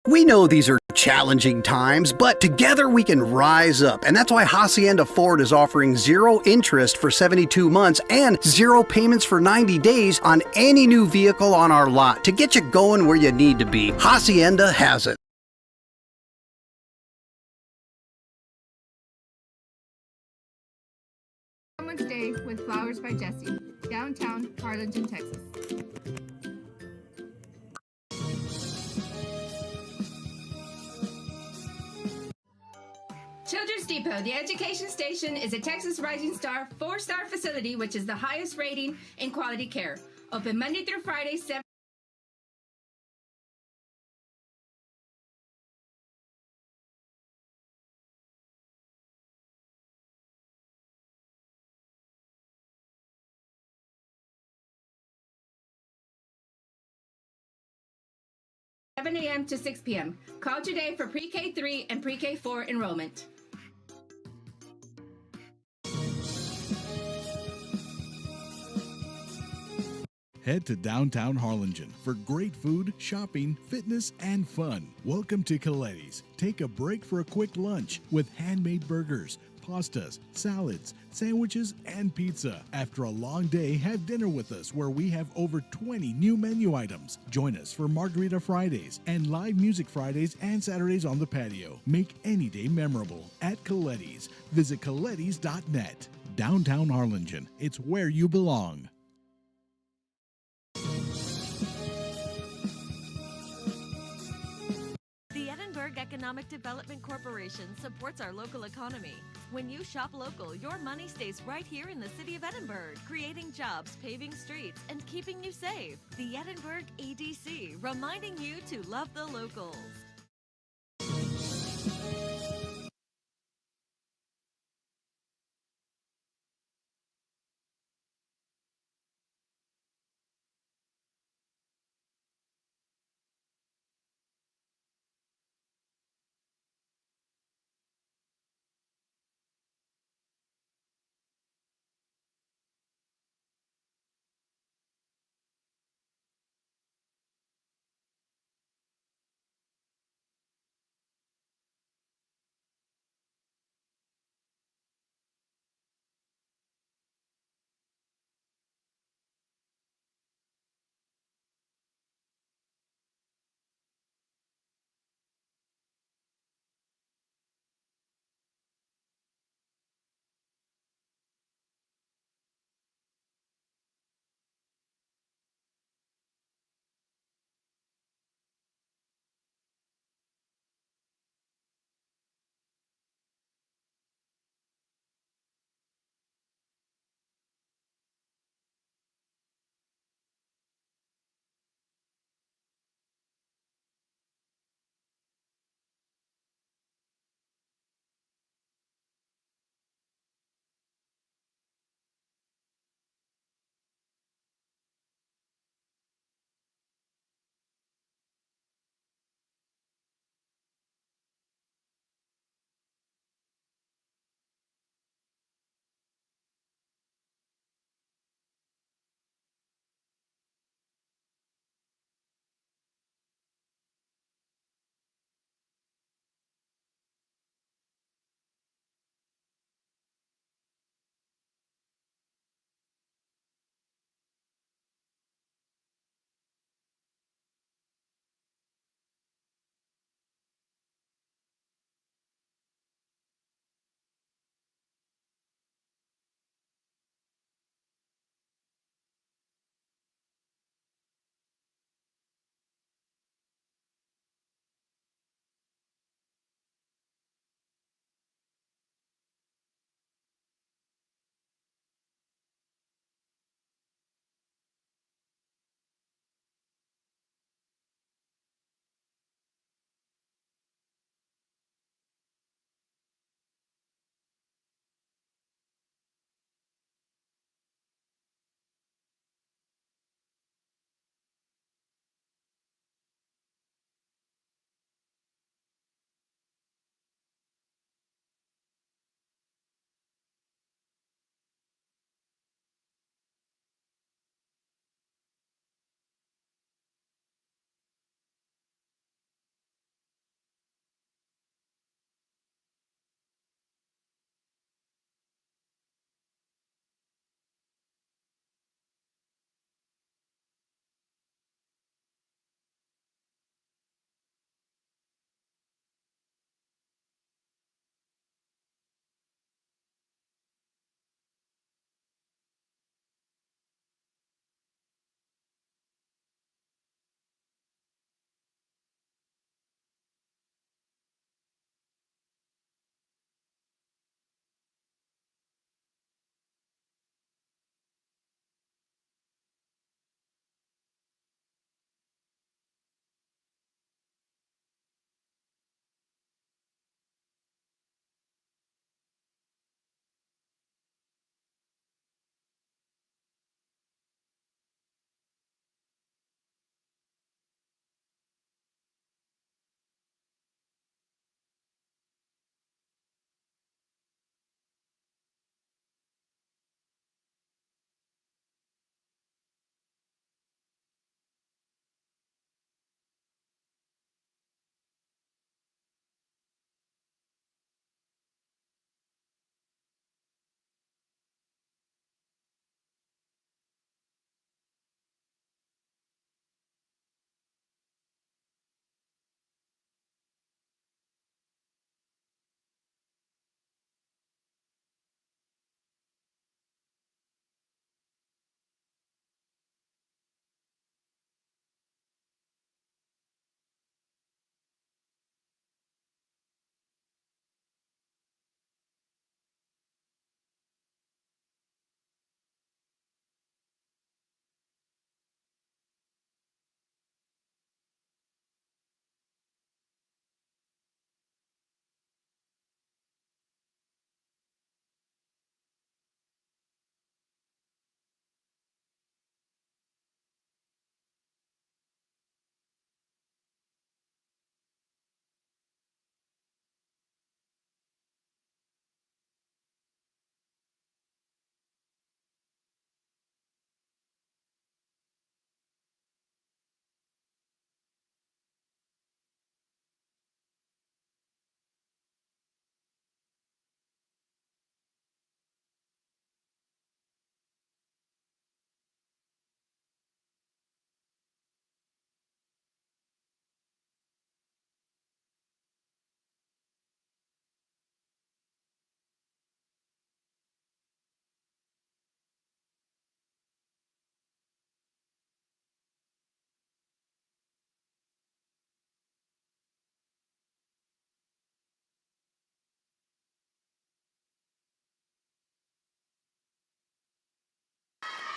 We know these are challenging times, but together we can rise up. And that's why Hacienda Ford is offering 0 interest for 72 months and 0 payments for 90 days on any new vehicle on our lot to get you going where you need to be. Hacienda has it. Someone's Day with Flowers by Jesse, downtown Harlingen, Texas. Children's Depot, the education station, is a Texas Rising Star 4-star facility which is the highest rating in quality care. Open Monday through Friday, 7 a.m. to 6 p.m. Call today for pre-K 3 and pre-K 4 enrollment. Head to downtown Harlingen for great food, shopping, fitness, and fun. Welcome to Coletti's. Take a break for a quick lunch with handmade burgers, pastas, salads, sandwiches, and pizza. After a long day, have dinner with us where we have over 20 new menu items. Join us for Margarita Fridays and live music Fridays and Saturdays on the patio. Make any day memorable at Coletti's. Visit colettis.net. Downtown Harlingen. It's where you belong. Economic Development Corporation supports our local economy. When you shop local, your money stays right here in the city of Edinburgh, creating jobs, paving streets, and keeping you safe. The Edinburgh EDC, reminding you to love the locals.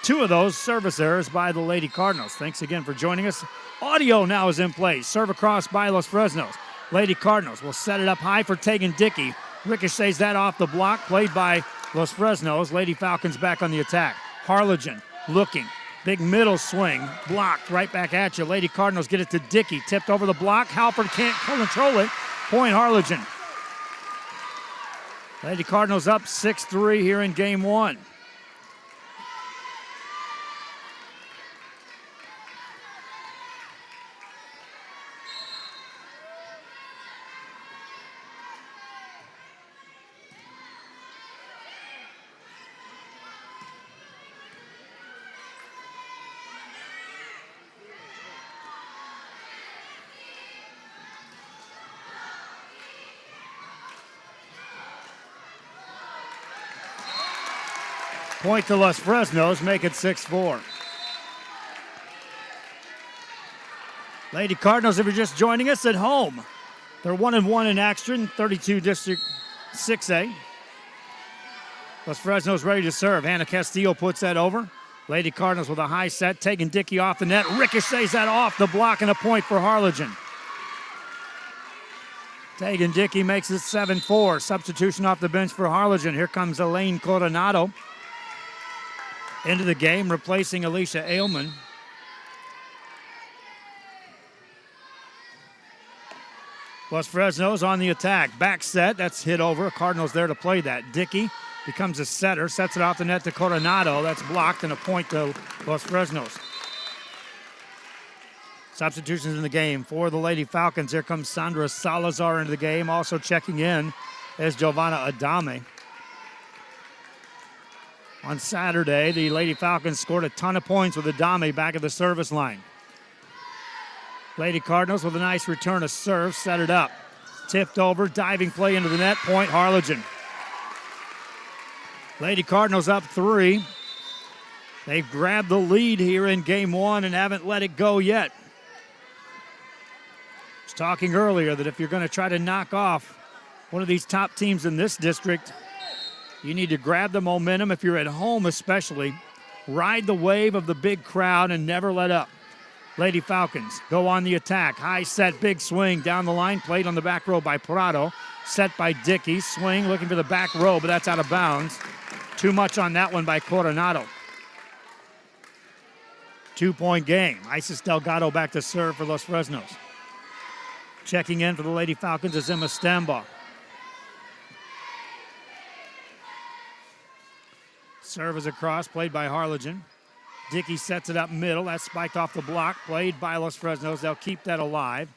2 of those service errors by the Lady Cardinals. Thanks again for joining us. Audio now is in place. Serve across by Los Fresnos. Lady Cardinals will set it up high for Tegan Dickey. Ricochets that off the block, played by Los Fresnos. Lady Falcons back on the attack. Harlingen looking. Big middle swing. Blocked right back at you. Lady Cardinals get it to Dickey. Tipped over the block. Halford can't control it. Point Harlingen. Lady Cardinals up 6-3 here in game 1. Point to Los Fresnos, make it 6-4. Lady Cardinals, if you're just joining us at home, they're 1-1 in action, 32 District 6A. Los Fresnos ready to serve. Hannah Castillo puts that over. Lady Cardinals with a high set, taking Dickey off the net. Ricochets that off the block and a point for Harlingen. Tegan Dickey makes it 7-4. Substitution off the bench for Harlingen. Here comes Elaine Coronado into the game, replacing Alicia Ailman. Los Fresnos on the attack. Back set, that's hit over. Cardinals there to play that. Dickey becomes a setter, sets it off the net to Coronado. That's blocked and a point to Los Fresnos. Substitutions in the game for the Lady Falcons. Here comes Sandra Salazar into the game. Also checking in is Giovanna Adame. On Saturday, the Lady Falcons scored a ton of points with Adame back at the service line. Lady Cardinals with a nice return of serve, set it up. Tipped over, diving play into the net, point Harlingen. Lady Cardinals up 3. They've grabbed the lead here in game 1 and haven't let it go yet. I was talking earlier that if you're going to try to knock off one of these top teams in this district, you need to grab the momentum, if you're at home especially. Ride the wave of the big crowd and never let up. Lady Falcons go on the attack. High set, big swing down the line. Played on the back row by Prado. Set by Dickey. Swing looking for the back row, but that's out of bounds. Too much on that one by Coronado. 2-point game. Isis Delgado back to serve for Los Fresnos. Checking in for the Lady Falcons is Emma Stambaugh. Serve is across, played by Harlingen. Dickey sets it up middle. That's spiked off the block, played by Los Fresnos. They'll keep that alive.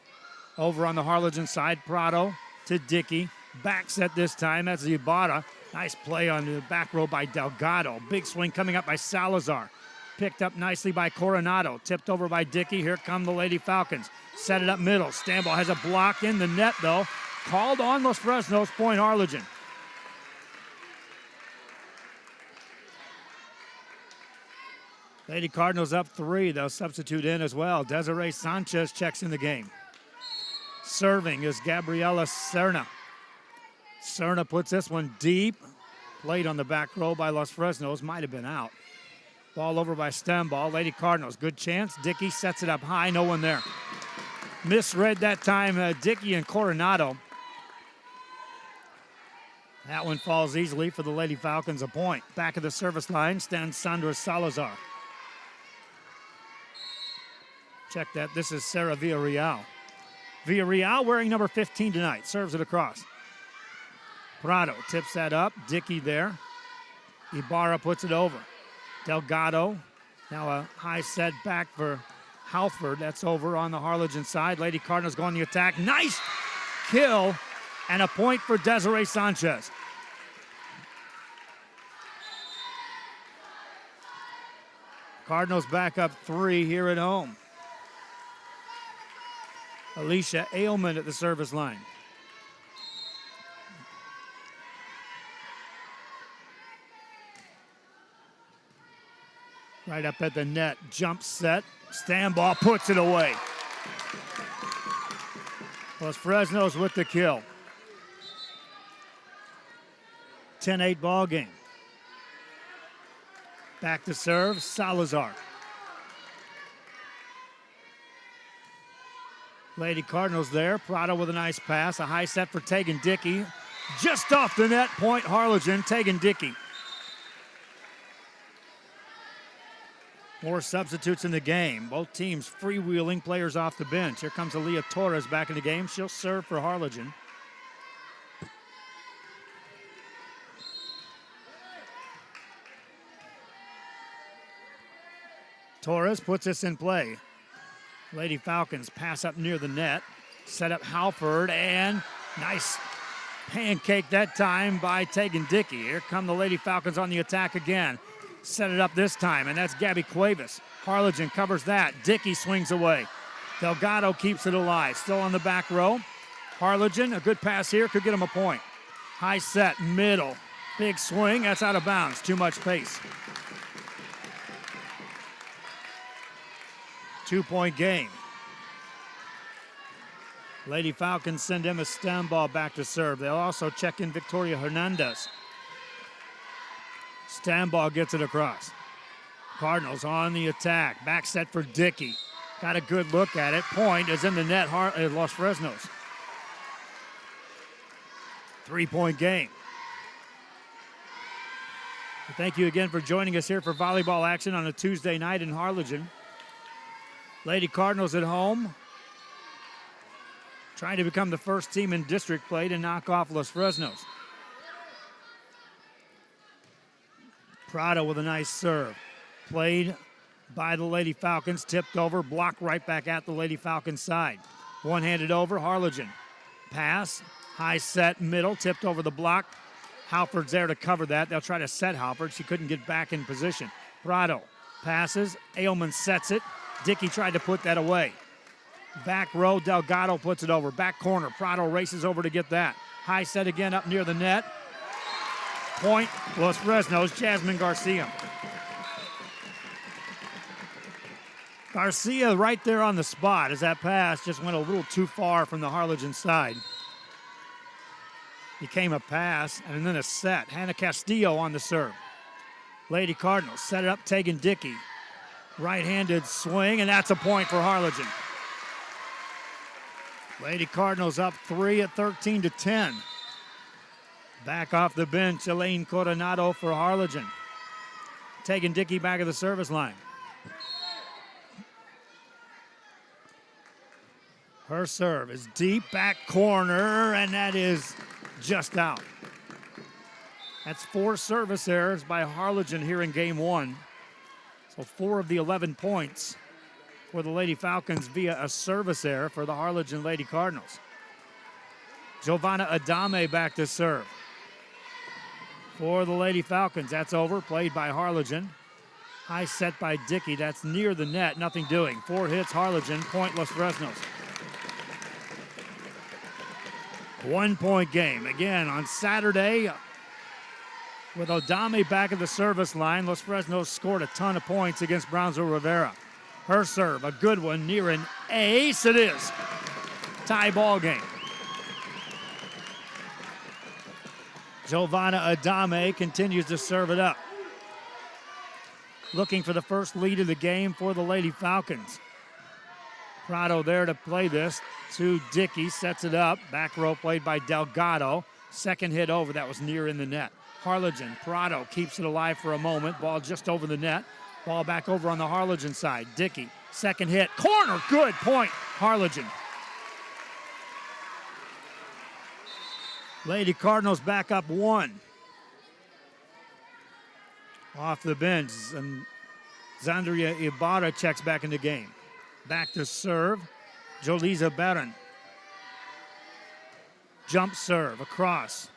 Over on the Harlingen side, Prado to Dickey. Back set this time, that's Ibarra. Nice play on the back row by Delgado. Big swing coming up by Salazar. Picked up nicely by Coronado. Tipped over by Dickey. Here come the Lady Falcons. Set it up middle. Stambaugh has a block in the net, though. Called on Los Fresnos, point Harlingen. Lady Cardinals up 3. They'll substitute in as well. Desiree Sanchez checks in the game. Serving is Gabriela Serna. Serna puts this one deep. Played on the back row by Los Fresnos. Might have been out. Ball over by Stambaugh. Lady Cardinals. Good chance. Dickey sets it up high. No one there. Misread that time. Dickey and Coronado. That one falls easily for the Lady Falcons. A point. Back of the service line stands Sandra Salazar. Check that. This is Sarah Villarreal. Villarreal wearing number 15 tonight. Serves it across. Prado tips that up. Dickey there. Ibarra puts it over. Delgado. Now a high set back for Halford. That's over on the Harlingen side. Lady Cardinals go on the attack. Nice kill. And a point for Desiree Sanchez. Cardinals back up 3 here at home. Alicia Ailman at the service line. Right up at the net, jump set. Stambaugh puts it away. Los Fresnos with the kill. 10-8 ball game. Back to serve, Salazar. Lady Cardinals there. Prado with a nice pass. A high set for Tegan Dickey. Just off the net, point Harlingen. Tegan Dickey. More substitutes in the game. Both teams freewheeling players off the bench. Here comes Aaliyah Torres back in the game. She'll serve for Harlingen. Torres puts this in play. Lady Falcons pass up near the net. Set up Halford, and nice pancake that time by Tegan Dickey. Here come the Lady Falcons on the attack again. Set it up this time, and that's Gabby Cuevas. Harlingen covers that. Dickey swings away. Delgado keeps it alive. Still on the back row. Harlingen, a good pass here, could get him a point. High set, middle. Big swing, that's out of bounds. Too much pace. 2-point game. Lady Falcons send Emma Stamball back to serve. They'll also check in Victoria Hernandez. Stamball gets it across. Cardinals on the attack. Back set for Dickey. Got a good look at it. Point is in the net, Los Fresnos. 3-point game. Thank you again for joining us here for volleyball action on a Tuesday night in Harlingen. Lady Cardinals at home, trying to become the first team in district play to knock off Los Fresnos. Prado with a nice serve. Played by the Lady Falcons, tipped over, blocked right back at the Lady Falcons side. One-handed over, Harlingen. Pass, high set, middle, tipped over the block. Halford's there to cover that. They'll try to set Halford. She couldn't get back in position. Prado passes, Ailman sets it. Dickey tried to put that away. Back row, Delgado puts it over. Back corner, Prado races over to get that. High set again up near the net. Point, Los Fresnos, Jasmine Garcia. Garcia right there on the spot as that pass just went a little too far from the Harlingen side. Became a pass and then a set. Hannah Castillo on the serve. Lady Cardinals set it up, Tegan Dickey. Right-handed swing, and that's a point for Harlingen. Lady Cardinals up 3 at 13-10. Back off the bench, Elaine Coronado for Harlingen. Tegan Dickey back of the service line. Her serve is deep, back corner, and that is just out. That's 4 service errors by Harlingen here in game 1. So 4 of the 11 points for the Lady Falcons via a service error for the Harlingen Lady Cardinals. Giovanna Adame back to serve. For the Lady Falcons, that's over, played by Harlingen. High set by Dickey, that's near the net, nothing doing. 4 hits Harlingen, point Los Fresnos. 1-point game. Again, on Saturday, with Adame back at the service line, Los Fresnos scored a ton of points against Brownsville Rivera. Her serve, a good one, near an ace. It is. Tie ball game. Giovanna Adame continues to serve it up. Looking for the first lead of the game for the Lady Falcons. Prado there to play this to Dickey, sets it up. Back row played by Delgado. Second hit over, that was near in the net. Harlingen, Prado keeps it alive for a moment. Ball just over the net. Ball back over on the Harlingen side. Dickey, second hit, corner, good point, Harlingen. Lady Cardinals back up 1. Off the bench, and Zandria Ibarra checks back in the game. Back to serve, Joliza Barron. Jump serve, across.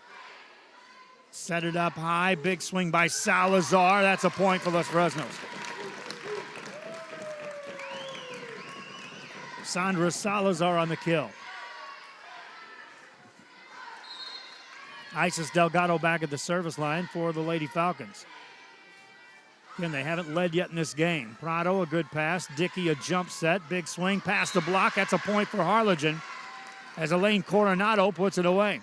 Set it up high, big swing by Salazar. That's a point for Los Fresnos. Sandra Salazar on the kill. Isis Delgado back at the service line for the Lady Falcons. Again, they haven't led yet in this game. Prado, a good pass. Dickey, a jump set. Big swing past the block. That's a point for Harlingen as Elaine Coronado puts it away.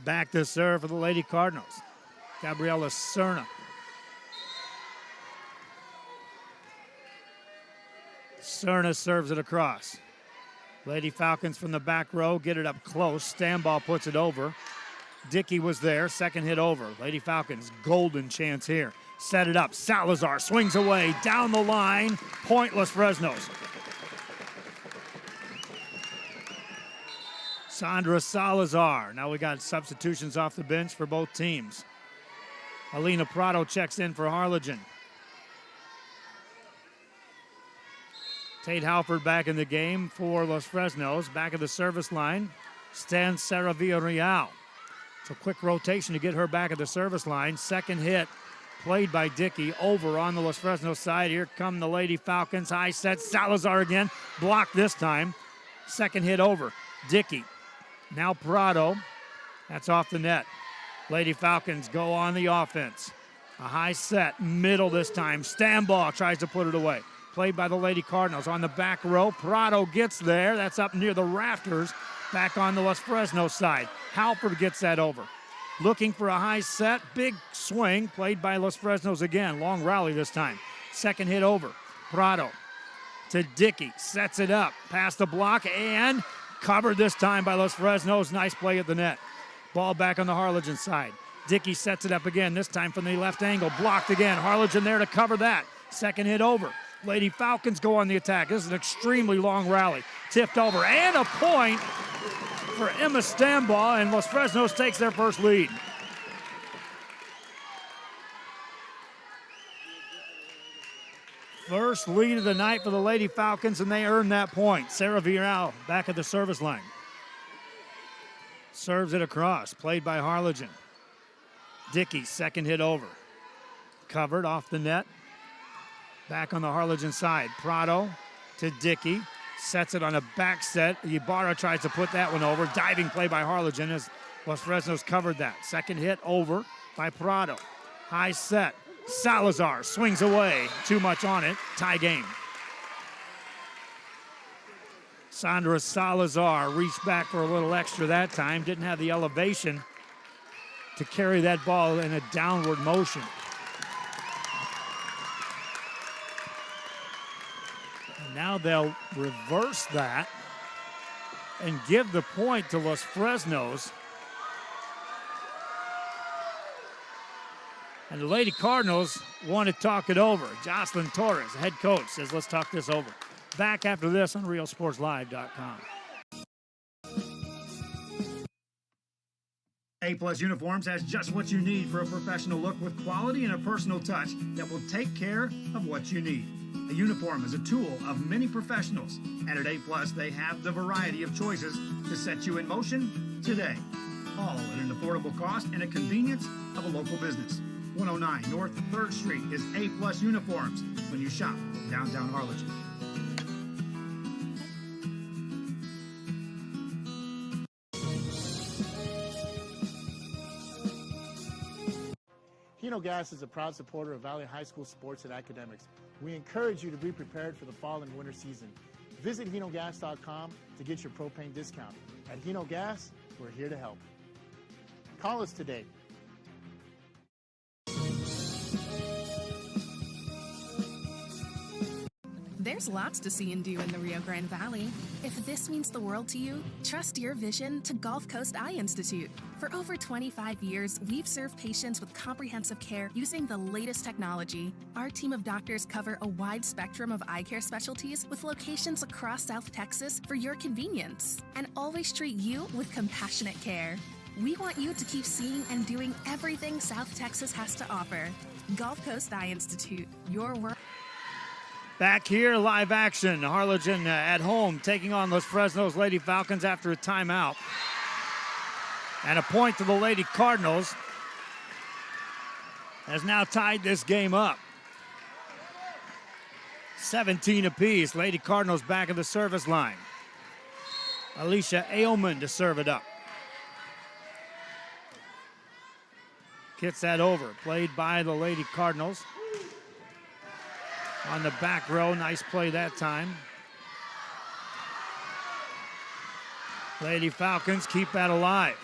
Back to serve for the Lady Cardinals. Gabriela Cerna. Cerna serves it across. Lady Falcons from the back row get it up close. Stamball puts it over. Dickey was there, second hit over. Lady Falcons, golden chance here. Set it up, Salazar swings away, down the line, pointless Fresnos. Sandra Salazar, now we got substitutions off the bench for both teams. Alina Prado checks in for Harlingen. Tate Halford back in the game for Los Fresnos. Back of the service line stands Sarah Villarreal. It's a quick rotation to get her back at the service line. Second hit played by Dickey over on the Los Fresnos side. Here come the Lady Falcons. High set, Salazar again. Blocked this time. Second hit over. Dickey. Now Prado. That's off the net. Lady Falcons go on the offense. A high set, middle this time. Stamball tries to put it away. Played by the Lady Cardinals on the back row. Prado gets there. That's up near the rafters. Back on the Los Fresnos side. Halford gets that over. Looking for a high set. Big swing. Played by Los Fresnos again. Long rally this time. Second hit over. Prado to Dickey. Sets it up. Past the block and covered this time by Los Fresnos. Nice play at the net. Ball back on the Harlingen side. Dickey sets it up again. This time from the left angle. Blocked again. Harlingen there to cover that. Second hit over. Lady Falcons go on the attack. This is an extremely long rally. Tipped over and a point for Emma Stamball, and Los Fresnos takes their first lead. First lead of the night for the Lady Falcons, and they earn that point. Sarah Villarreal back at the service line. Serves it across, played by Harlingen. Dickey, second hit over. Covered off the net. Back on the Harlingen side. Prado to Dickey. Sets it on a back set. Ibarra tries to put that one over. Diving play by Harlingen as Los Fresnos covered that. Second hit over by Prado. High set. Salazar swings away. Too much on it. Tie game. Sandra Salazar reached back for a little extra that time. Didn't have the elevation to carry that ball in a downward motion. Now they'll reverse that and give the point to Los Fresnos. And the Lady Cardinals want to talk it over. Jocelyn Torres, head coach, says, let's talk this over. Back after this on RealSportsLive.com. A-Plus Uniforms has just what you need for a professional look with quality and a personal touch that will take care of what you need. A uniform is a tool of many professionals, and at A-Plus they have the variety of choices to set you in motion today. All at an affordable cost and a convenience of a local business. 109 North 3rd Street is A-Plus Uniforms when you shop downtown Harlingen. Hino Gas is a proud supporter of Valley High School sports and academics. We encourage you to be prepared for the fall and winter season. Visit HinoGas.com to get your propane discount. At Hino Gas, we're here to help. Call us today. There's lots to see and do in the Rio Grande Valley. If this means the world to you, trust your vision to Gulf Coast Eye Institute. For over 25 years, we've served patients with comprehensive care using the latest technology. Our team of doctors cover a wide spectrum of eye care specialties with locations across South Texas for your convenience, and always treat you with compassionate care. We want you to keep seeing and doing everything South Texas has to offer. Gulf Coast Eye Institute, your world. Back here, live action. Harlingen at home taking on Los Fresnos Lady Falcons after a timeout. And a point to the Lady Cardinals has now tied this game up. 17 apiece. Lady Cardinals back of the service line. Alicia Ailman to serve it up. Gets that over. Played by the Lady Cardinals. On the back row, nice play that time. Lady Falcons keep that alive.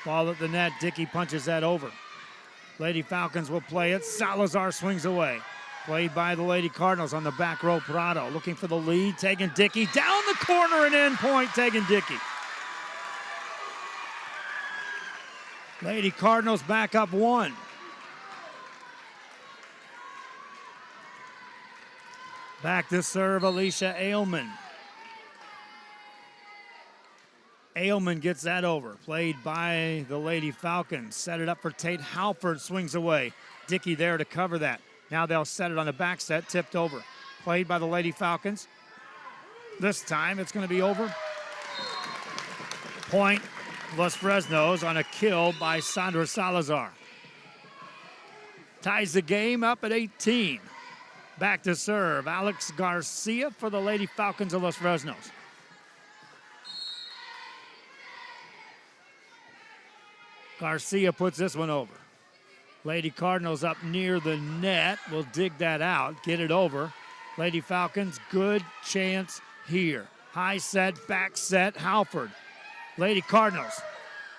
Ball at the net. Dickey punches that over. Lady Falcons will play it. Salazar swings away. Played by the Lady Cardinals on the back row. Prado looking for the lead. Tegan Dickey down the corner and end point. Tegan Dickey. Lady Cardinals back up 1. Back to serve Alicia Ailman. Ailman gets that over. Played by the Lady Falcons. Set it up for Tate Halford. Swings away. Dickey there to cover that. Now they'll set it on the back set. Tipped over. Played by the Lady Falcons. This time it's going to be over. Point Los Fresnos on a kill by Sandra Salazar. Ties the game up at 18. Back to serve, Alex Garcia for the Lady Falcons of Los Fresnos. Garcia puts this one over. Lady Cardinals up near the net. Will dig that out, get it over. Lady Falcons, good chance here. High set, back set, Halford. Lady Cardinals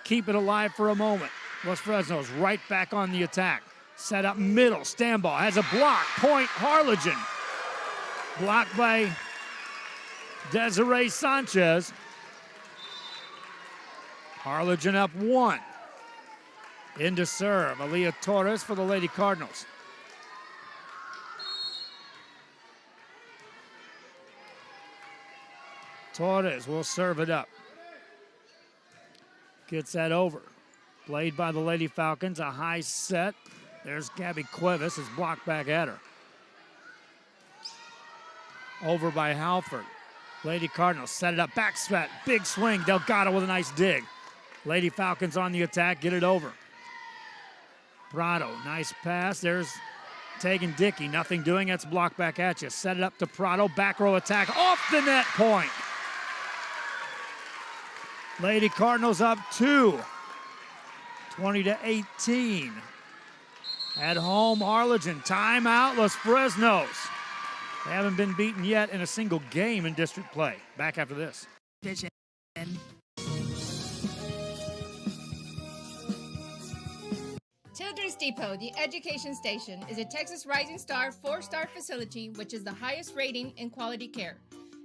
keep it alive for a moment. Los Fresnos right back on the attack. Set up middle, Standball has a block, point Harlingen. Blocked by Desiree Sanchez. Harlingen up 1. Into serve, Aaliyah Torres for the Lady Cardinals. Torres will serve it up. Gets that over. Played by the Lady Falcons, a high set. There's Gabby Cuevas, is blocked back at her. Over by Halford. Lady Cardinals set it up, back set, big swing. Delgado with a nice dig. Lady Falcons on the attack, get it over. Prado, nice pass. There's Tegan Dickey, nothing doing. That's blocked back at you. Set it up to Prado, back row attack, off the net, point. Lady Cardinals up 2. 20-18. At home, Harlingen. Timeout, Los Fresnos. They haven't been beaten yet in a single game in district play. Back after this. Vision. Children's Depot, the education station, is a Texas Rising Star 4-star facility which is the highest rating in quality care.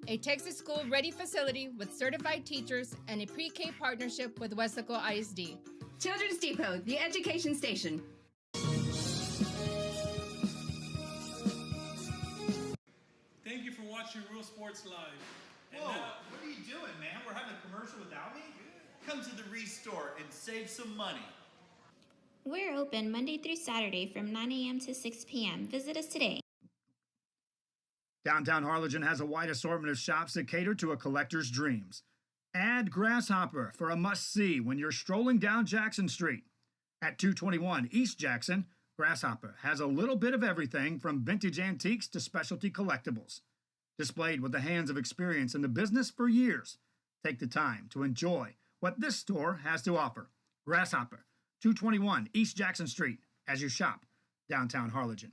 A Texas school-ready facility with certified teachers and a pre-K partnership with Wesco ISD. Children's Depot, the education station. Thank you for watching Real Sports Live. And Whoa, now, what are you doing, man? We're having a commercial without me? Come to the Reese store and save some money. We're open Monday through Saturday from 9 a.m. to 6 p.m. Visit us today. Downtown Harlingen has a wide assortment of shops that cater to a collector's dreams. Add Grasshopper for a must-see when you're strolling down Jackson Street. At 221 East Jackson, Grasshopper has a little bit of everything from vintage antiques to specialty collectibles. Displayed with the hands of experience in the business for years. Take the time to enjoy what this store has to offer. Grasshopper, 221 East Jackson Street, as you shop downtown Harlingen.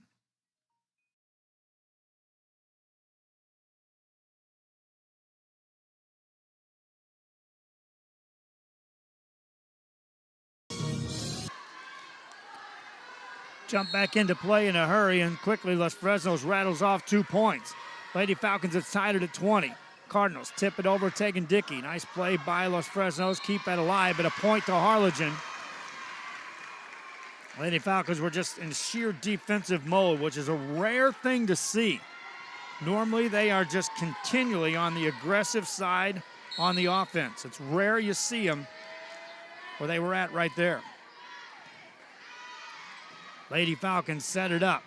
Jump back into play in a hurry, and quickly Los Fresnos rattles off 2 points. Lady Falcons have tied it at 20. Cardinals tip it over, Tegan Dickey. Nice play by Los Fresnos, keep that alive, but a point to Harlingen. Lady Falcons were just in sheer defensive mode, which is a rare thing to see. Normally, they are just continually on the aggressive side on the offense. It's rare you see them where they were at right there. Lady Falcons set it up.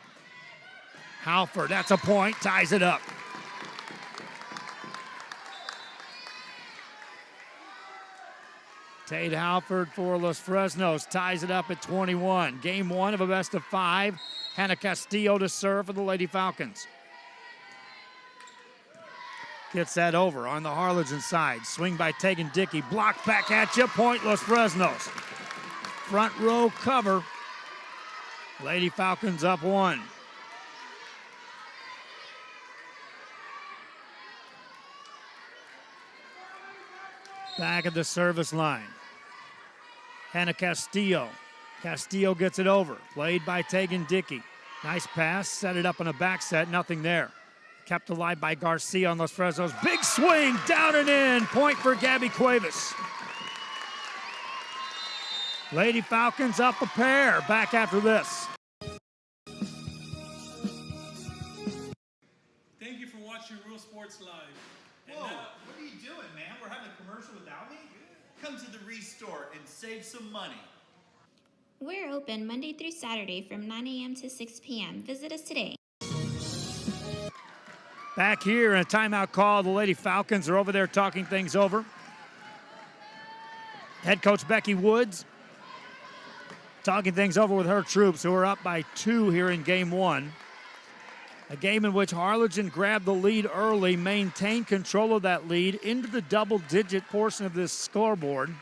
Halford, that's a point, ties it up. Tate Halford for Los Fresnos ties it up at 21. Game 1 of a best of 5. Hannah Castillo to serve for the Lady Falcons. Gets that over on the Harlingen side. Swing by Tegan Dickey. Blocked back at you. Point Los Fresnos. Front row cover. Lady Falcons up 1. Back at the service line. Hannah Castillo. Castillo gets it over. Played by Tegan Dickey. Nice pass. Set it up on a back set. Nothing there. Kept alive by Garcia on Los Fresnos. Big swing. Down and in. Point for Gabby Cuevas. Lady Falcons up a pair. Back after this. Thank you for watching Real Sports Live. Whoa, what are you doing, man? We're having a commercial without me? Come to the Restore and save some money. We're open Monday through Saturday from 9 a.m. to 6 p.m. Visit us today. Back here in a timeout call, the Lady Falcons are over there talking things over. Head coach Becky Woods talking things over with her troops, who are up by 2 here in game 1. A game in which Harlingen grabbed the lead early, maintained control of that lead into the double-digit portion of this scoreboard.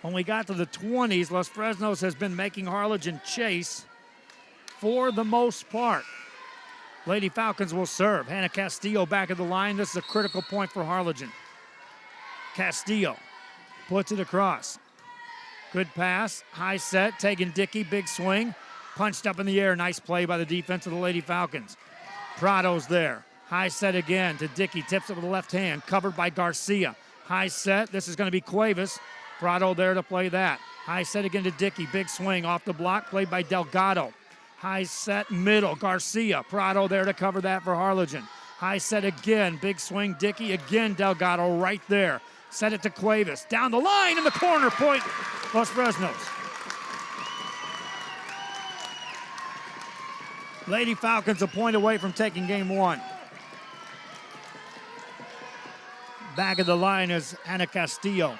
When we got to the 20s, Los Fresnos has been making Harlingen chase for the most part. Lady Falcons will serve. Hannah Castillo back at the line. This is a critical point for Harlingen. Castillo puts it across. Good pass, high set, Tegan Dickey, big swing. Punched up in the air, nice play by the defense of the Lady Falcons. Prado's there, high set again to Dickey, tips it with the left hand, covered by Garcia. High set, this is gonna be Cuevas. Prado there to play that. High set again to Dickey, big swing off the block, played by Delgado. High set middle, Garcia. Prado there to cover that for Harlingen. High set again, big swing, Dickey, again Delgado right there. Set it to Cuevas, down the line in the corner, point, Los Fresnos. Lady Falcons a point away from taking game 1. Back of the line is Hannah Castillo.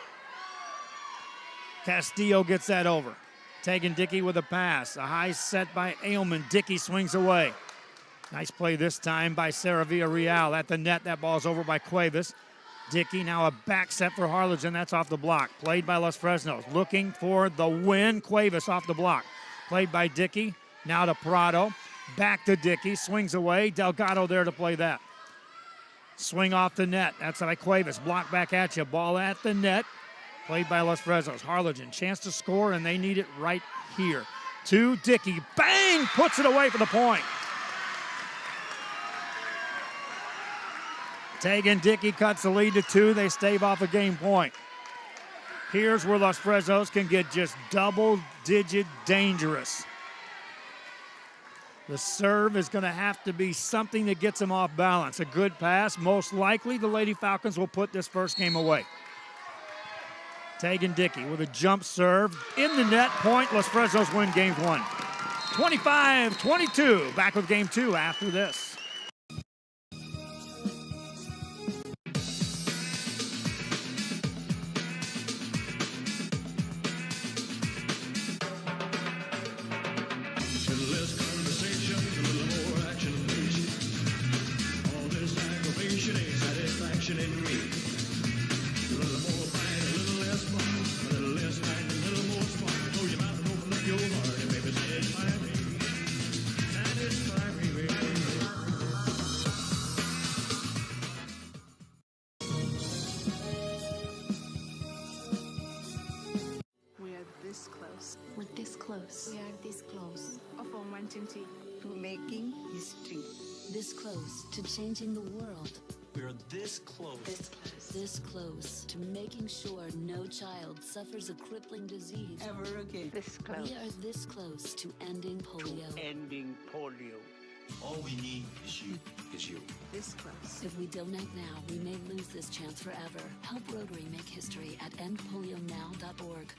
Castillo gets that over. Tegan Dickey with a pass. A high set by Ailman. Dickey swings away. Nice play this time by Sarah Villarreal at the net. That ball's over by Cuevas. Dickey now a back set for Harlingen. That's off the block. Played by Los Fresnos. Looking for the win. Cuevas off the block. Played by Dickey. Now to Prado. Back to Dickey. Swings away. Delgado there to play that. Swing off the net. That's by Cuevas. Block back at you. Ball at the net. Played by Los Fresnos. Harlingen, chance to score, and they need it right here. To Dickey. Bang! Puts it away for the point. Tegan Dickey cuts the lead to 2. They stave off a game point. Here's where Los Fresnos can get just double-digit dangerous. The serve is going to have to be something that gets them off balance. A good pass. Most likely, the Lady Falcons will put this first game away. Tegan Dickey with a jump serve in the net. Point. Los Fresnos win game 1. 25-22. Back with game 2 after this. To changing the world. We're this close. This close to making sure no child suffers a crippling disease ever again. This close. We are this close to ending polio. All we need is you. This close. If we don't act now, we may lose this chance forever. Help Rotary make history at endpolionow.org.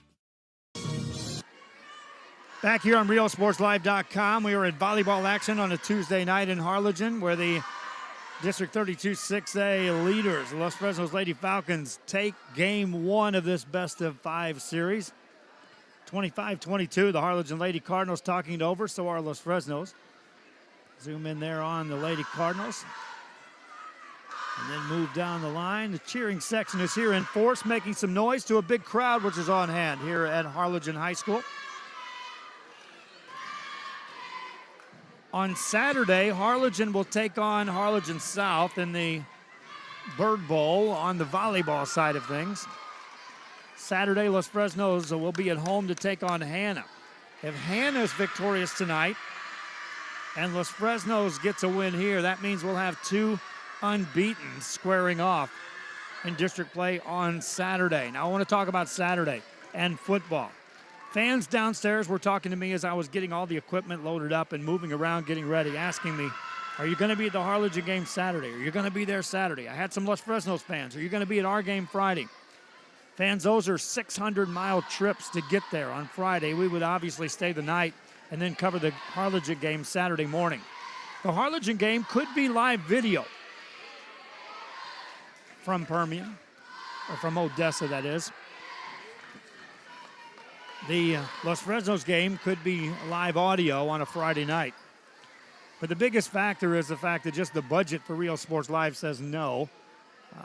Back here on RealSportsLive.com, we are at volleyball action on a Tuesday night in Harlingen, where the District 32 6A leaders, the Los Fresnos Lady Falcons, take game 1 of this best-of-5 series. 25-22, the Harlingen Lady Cardinals talking it over, so are Los Fresnos. Zoom in there on the Lady Cardinals. And then move down the line. The cheering section is here in force, making some noise to a big crowd, which is on hand here at Harlingen High School. On Saturday, Harlingen will take on Harlingen South in the Bird Bowl on the volleyball side of things. Saturday, Los Fresnos will be at home to take on Hannah. If Hannah is victorious tonight and Los Fresnos gets a win here, that means we'll have two unbeaten squaring off in district play on Saturday. Now I want to talk about Saturday and football. Fans downstairs were talking to me as I was getting all the equipment loaded up and moving around, getting ready, asking me, are you going to be at the Harlingen game Saturday? Are you going to be there Saturday? I had some Los Fresnos fans. Are you going to be at our game Friday? Fans, those are 600-mile trips to get there on Friday. We would obviously stay the night and then cover the Harlingen game Saturday morning. The Harlingen game could be live video from Permian, or from Odessa, that is. The Los Fresnos game could be live audio on a Friday night. But the biggest factor is the fact that just the budget for Real Sports Live says no.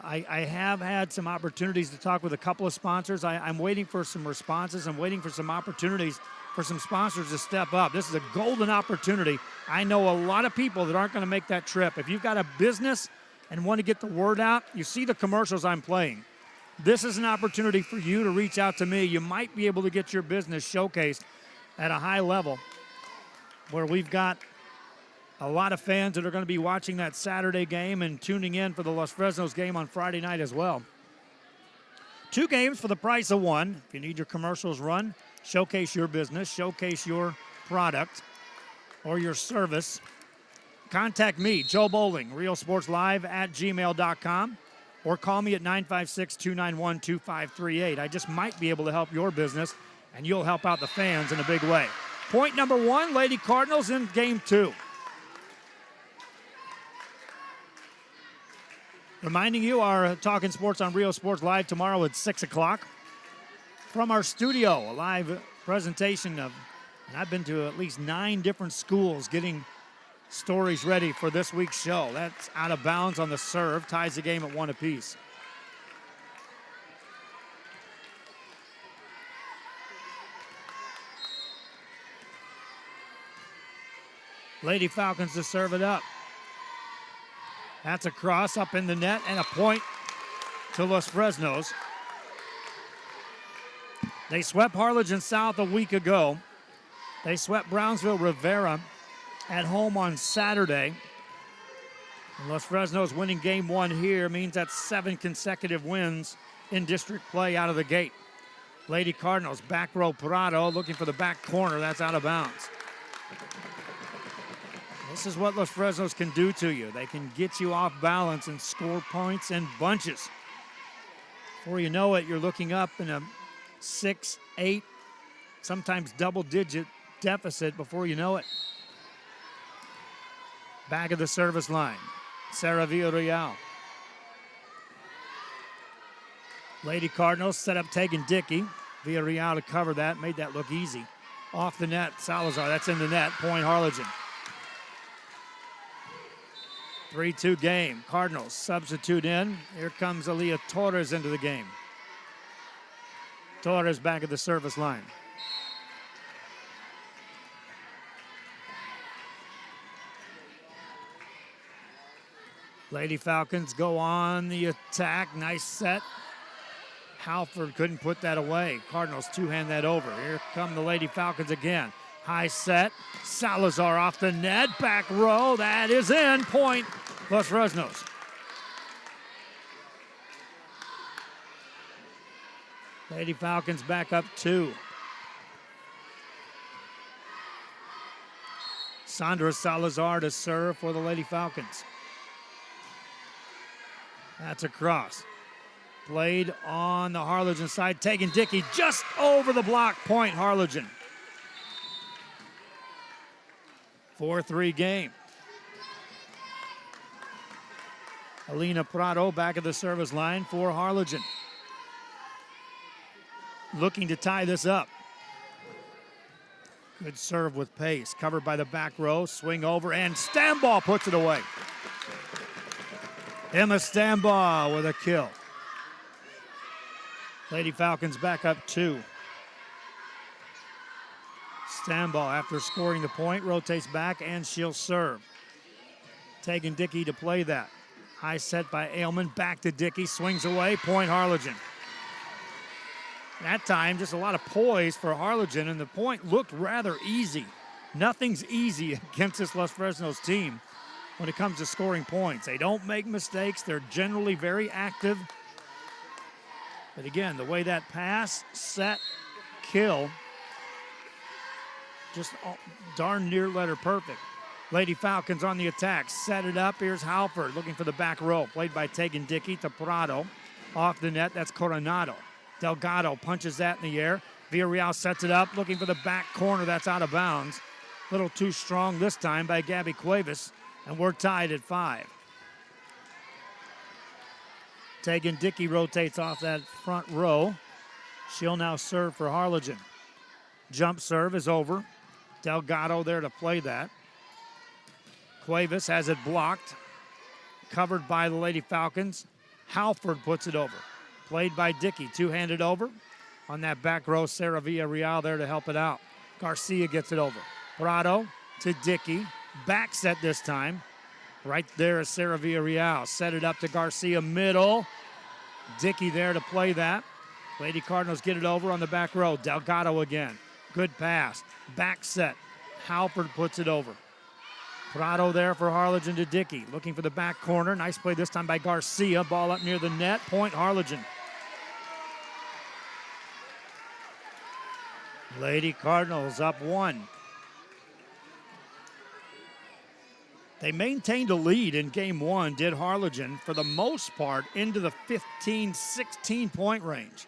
I have had some opportunities to talk with a couple of sponsors. I'm waiting for some responses. I'm waiting for some opportunities for some sponsors to step up. This is a golden opportunity. I know a lot of people that aren't going to make that trip. If you've got a business and want to get the word out, you see the commercials I'm playing. This is an opportunity for you to reach out to me. You might be able to get your business showcased at a high level where we've got a lot of fans that are going to be watching that Saturday game and tuning in for the Los Fresnos game on Friday night as well. Two games for the price of one. If you need your commercials run, showcase your business, showcase your product or your service, contact me, Joe Bowling, realsportslive@gmail.com, or call me at 956-291-2538. I just might be able to help your business, and you'll help out the fans in a big way. Point number one, Lady Cardinals in game two. Reminding you, our Talking Sports on Real Sports Live tomorrow at 6 o'clock. From our studio, a live presentation of, and I've been to at least 9 different schools getting stories ready for this week's show. That's out of bounds on the serve, ties the game at 1 apiece. Lady Falcons to serve it up. That's a cross up in the net and a point to Los Fresnos. They swept Harlingen South a week ago. They swept Brownsville Rivera at home on Saturday. And Los Fresnos winning game one here means that's 7 consecutive wins in district play out of the gate. Lady Cardinals, back row Prado looking for the back corner. That's out of bounds. This is what Los Fresnos can do to you. They can get you off balance and score points in bunches. Before you know it, you're looking up in a 6, 8, sometimes double-digit deficit before you know it. Back of the service line, Sarah Villarreal. Lady Cardinals set up Tegan Dickey. Villarreal to cover that, made that look easy. Off the net, Salazar, that's in the net, point Harlingen. 3-2 game. Cardinals substitute in. Here comes Aaliyah Torres into the game. Torres back at the service line. Lady Falcons go on the attack. Nice set. Halford couldn't put that away. Cardinals two-hand that over. Here come the Lady Falcons again. High set. Salazar off the net. Back row. That is in. Point Los Fresnos. Lady Falcons back up 2. Sandra Salazar to serve for the Lady Falcons. That's a cross. Played on the Harlingen side. Tegan Dickey just over the block. Point Harlingen. 4-3 game. Alina Prado back at the service line for Harlingen. Looking to tie this up. Good serve with pace. Covered by the back row. Swing over and Stambaugh puts it away. Emma Stambaugh with a kill. Lady Falcons back up 2. Stambaugh, after scoring the point, rotates back and she'll serve. Tegan Dickey to play that. High set by Ailman, back to Dickey, swings away, point Harlingen. That time, just a lot of poise for Harlingen, and the point looked rather easy. Nothing's easy against this Los Fresnos team when it comes to scoring points. They don't make mistakes. They're generally very active. But again, the way that pass, set, kill, just darn near letter perfect. Lady Falcons on the attack. Set it up. Here's Halford looking for the back row. Played by Tegan Dickey to Prado. Off the net, that's Coronado. Delgado punches that in the air. Villarreal sets it up, looking for the back corner. That's out of bounds. A little too strong this time by Gabby Cuevas, and we're tied at 5. Tegan Dickey rotates off that front row. She'll now serve for Harlingen. Jump serve is over. Delgado there to play that. Cuevas has it blocked. Covered by the Lady Falcons. Halford puts it over. Played by Dickey, two-handed over. On that back row, Sarah Villarreal there to help it out. Garcia gets it over. Prado to Dickey. Back set this time. Right there is Sarah Villarreal. Set it up to Garcia, middle. Dickey there to play that. Lady Cardinals get it over on the back row. Delgado again. Good pass. Back set. Halford puts it over. Prado there for Harlingen to Dickey. Looking for the back corner. Nice play this time by Garcia. Ball up near the net. Point Harlingen. Lady Cardinals up 1. They maintained a lead in game 1, did Harlingen, for the most part, into the 15, 16-point range.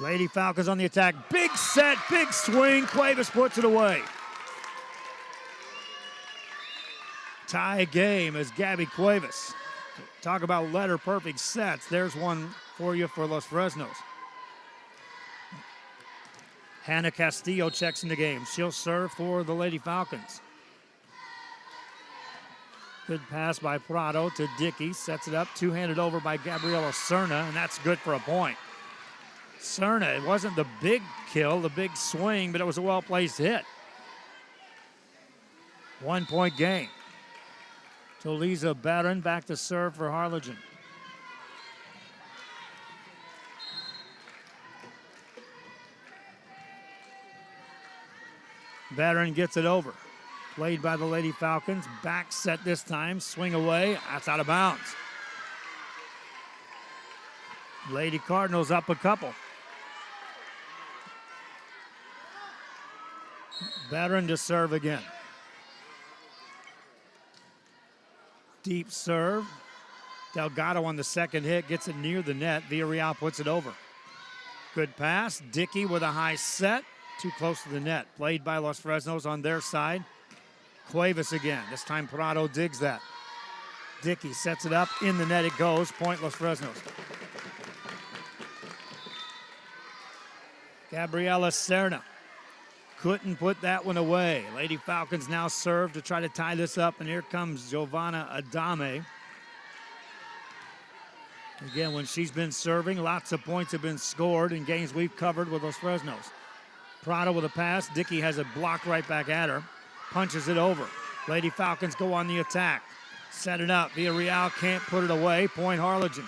Lady Falcons on the attack. Big set, big swing. Cuevas puts it away. Tie game as Gabby Cuevas. Talk about letter perfect sets. There's one for you for Los Fresnos. Hannah Castillo checks in the game. She'll serve for the Lady Falcons. Good pass by Prado to Dickey. Sets it up. Two-handed over by Gabriela Serna, and that's good for a point. Serna, it wasn't the big kill, the big swing, but it was a well-placed hit. 1-point game. Toliza Barron back to serve for Harlingen. Barron gets it over. Played by the Lady Falcons. Back set this time. Swing away. That's out of bounds. Lady Cardinals up a couple. Barron to serve again. Deep serve. Delgado on the second hit. Gets it near the net. Villarreal puts it over. Good pass. Dickey with a high set. Too close to the net. Played by Los Fresnos on their side. Cuevas again. This time Prado digs that. Dickey sets it up. In the net it goes. Point Los Fresnos. Gabriela Serna couldn't put that one away. Lady Falcons now serve to try to tie this up. And here comes Giovanna Adame. Again, when she's been serving, lots of points have been scored in games we've covered with Los Fresnos. Prado with a pass. Dickey has it blocked right back at her. Punches it over. Lady Falcons go on the attack. Set it up. Villarreal can't put it away. Point Harlingen.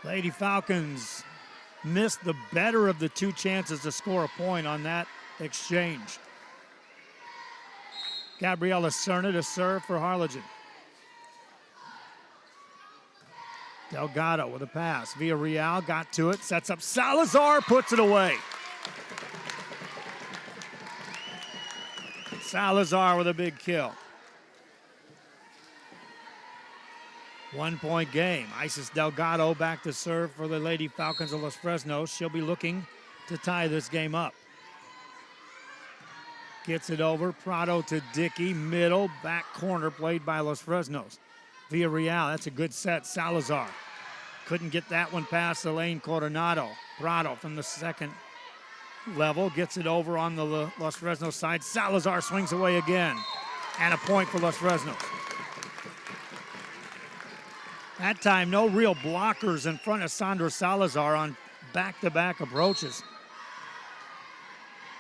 Lady Falcons missed the better of the two chances to score a point on that exchange. Gabriela Serna to serve for Harlingen. Delgado with a pass. Villarreal got to it, sets up Salazar, puts it away. Salazar with a big kill. 1-point game. Isis Delgado back to serve for the Lady Falcons of Los Fresnos. She'll be looking to tie this game up. Gets it over. Prado to Dickey. Middle, back corner played by Los Fresnos. Villarreal, that's a good set. Salazar couldn't get that one past Elaine Coronado. Prado from the second level gets it over on the Los Fresnos side. Salazar swings away again. And a point for Los Fresnos. That time, no real blockers in front of Sandra Salazar on back-to-back approaches.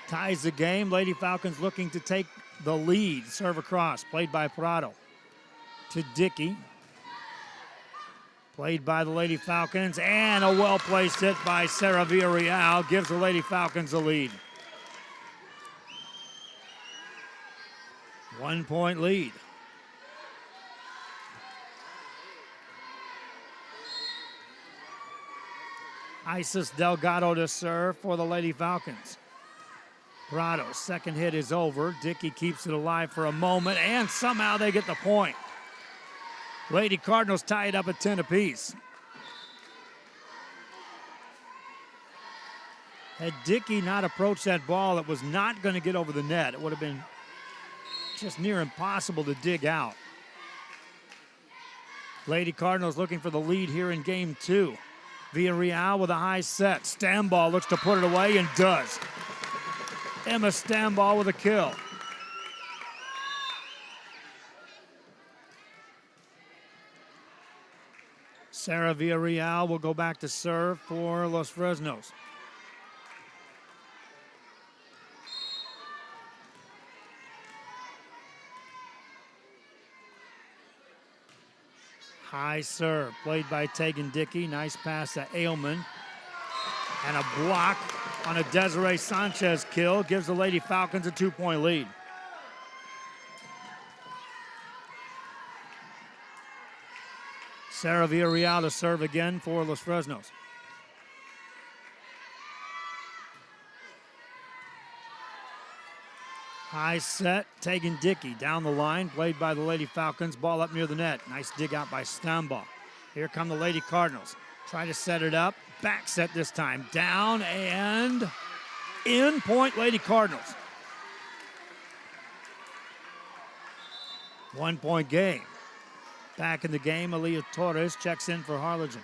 Ties the game. Lady Falcons looking to take the lead. Serve across, played by Prado. To Dickey. Played by the Lady Falcons, and a well-placed hit by Sarah Villarreal gives the Lady Falcons a lead. 1 point lead. Isis Delgado to serve for the Lady Falcons. Prado, second hit is over. Dickey keeps it alive for a moment, and somehow they get the point. Lady Cardinals tie it up at 10 apiece. Had Dickey not approached that ball, it was not going to get over the net. It would have been just near impossible to dig out. Lady Cardinals looking for the lead here in game 2. Villarreal with a high set. Stamball looks to put it away and does. Emma Stamball with a kill. Sarah Villarreal will go back to serve for Los Fresnos. High serve, played by Tegan Dickey. Nice pass to Ailman. And a block on a Desiree Sanchez kill gives the Lady Falcons a 2-point lead. Sarah Villarreal to serve again for Los Fresnos. High set, Tegan Dickey down the line, played by the Lady Falcons. Ball up near the net. Nice dig out by Stamball. Here come the Lady Cardinals. Try to set it up. Back set this time. Down and in. Point Lady Cardinals. 1 point game. Back in the game, Aaliyah Torres checks in for Harlingen.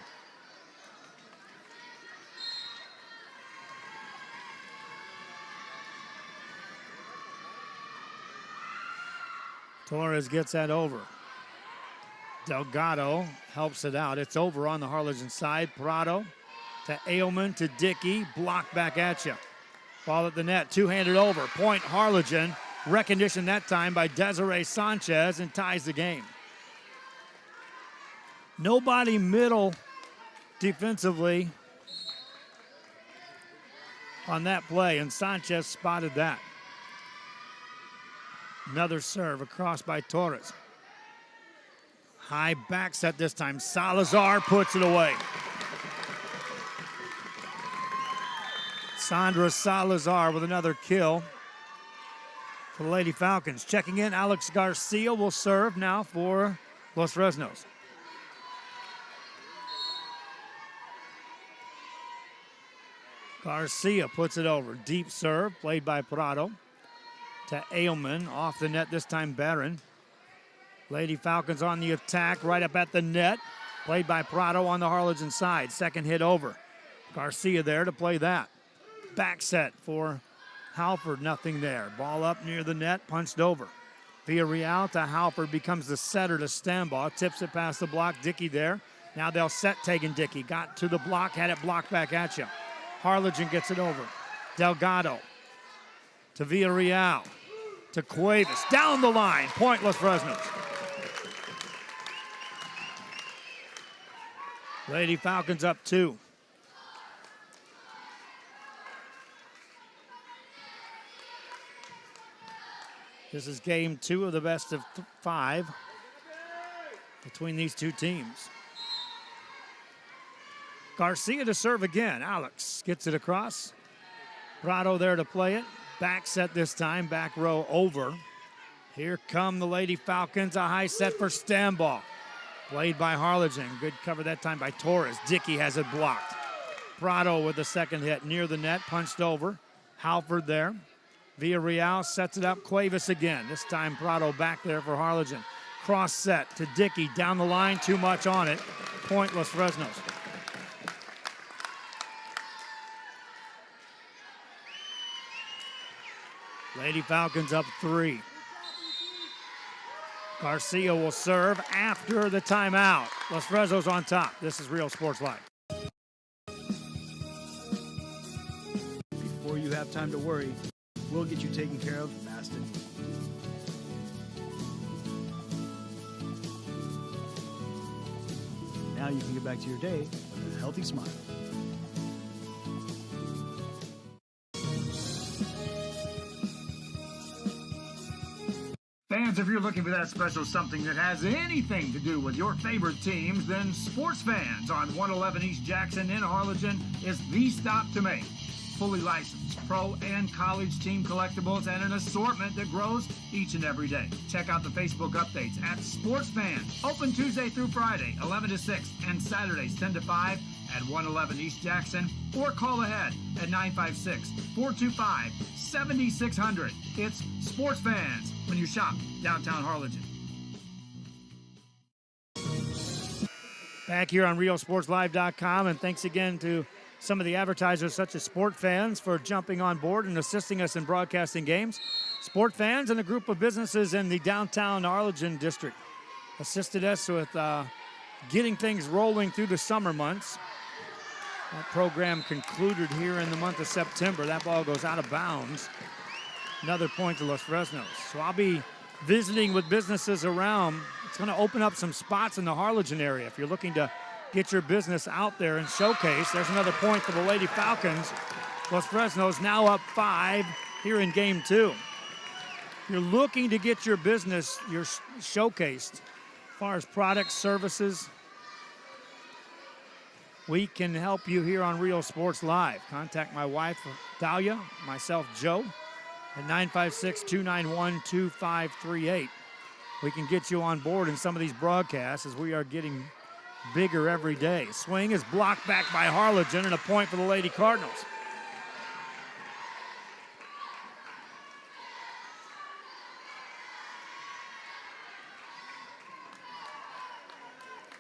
Torres gets that over. Delgado helps it out. It's over on the Harlingen side. Prado to Ailman to Dickey. Blocked back at you. Ball at the net. Two-handed over. Point Harlingen. Recognition that time by Desiree Sanchez and ties the game. Nobody middle defensively on that play, and Sanchez spotted that. Another serve across by Torres. High back set this time. Salazar puts it away. Sandra Salazar with another kill for the Lady Falcons. Checking in, Alex Garcia will serve now for Los Fresnos. Garcia puts it over. Deep serve, played by Prado. To Ailman, off the net this time, Barron. Lady Falcons on the attack, right up at the net. Played by Prado on the Harlingen side. Second hit over. Garcia there to play that. Back set for Halford, nothing there. Ball up near the net, punched over. Villarreal to Halford, becomes the setter to Stamball. Tips it past the block, Dickey there. Now they'll set Tegan Dickey. Got to the block, had it blocked back at you. Harlingen gets it over. Delgado to Villarreal. To Cuevas, down the line, point Los Fresnos. Lady Falcons up 2. This is game 2 of the best of 5 between these two teams. Garcia to serve again. Alex gets it across. Prado there to play it. Back set this time, back row over. Here come the Lady Falcons, a high set for Stamball. Played by Harlingen, good cover that time by Torres. Dickey has it blocked. Prado with the second hit near the net, punched over. Halford there. Villarreal sets it up, Cuevas again. This time Prado back there for Harlingen. Cross set to Dickey, down the line, too much on it. Point Los Fresnos. Lady Falcons up 3. Garcia will serve after the timeout. Los Fresnos on top. This is Real Sports Live. Before you have time to worry, we'll get you taken care of fast and easy. Now you can get back to your day with a healthy smile. Fans, if you're looking for that special something that has anything to do with your favorite teams, then Sports Fans on 111 East Jackson in Harlingen is the stop to make. Fully licensed pro and college team collectibles and an assortment that grows each and every day. Check out the Facebook updates at Sports Fans. Open Tuesday through Friday, 11 to 6, and Saturdays, 10 to 5 at 111 East Jackson, or call ahead at 956-425-7600. It's Sports Fans when you shop downtown Harlingen. Back here on RealSportsLive.com, and thanks again to some of the advertisers such as Sport Fans for jumping on board and assisting us in broadcasting games. Sport Fans and a group of businesses in the downtown Harlingen district assisted us with getting things rolling through the summer months. That program concluded here in the month of September. That ball goes out of bounds. Another point to Los Fresnos. So I'll be visiting with businesses around. It's going to open up some spots in the Harlingen area. If you're looking to get your business out there and showcase, there's another point for the Lady Falcons. Los Fresnos now up 5 here in game 2. If you're looking to get your business showcased as far as products, services, we can help you here on Real Sports Live. Contact my wife, Dahlia, myself, Joe, at 956-291-2538. We can get you on board in some of these broadcasts as we are getting bigger every day. Swing is blocked back by Harlingen, and a point for the Lady Cardinals.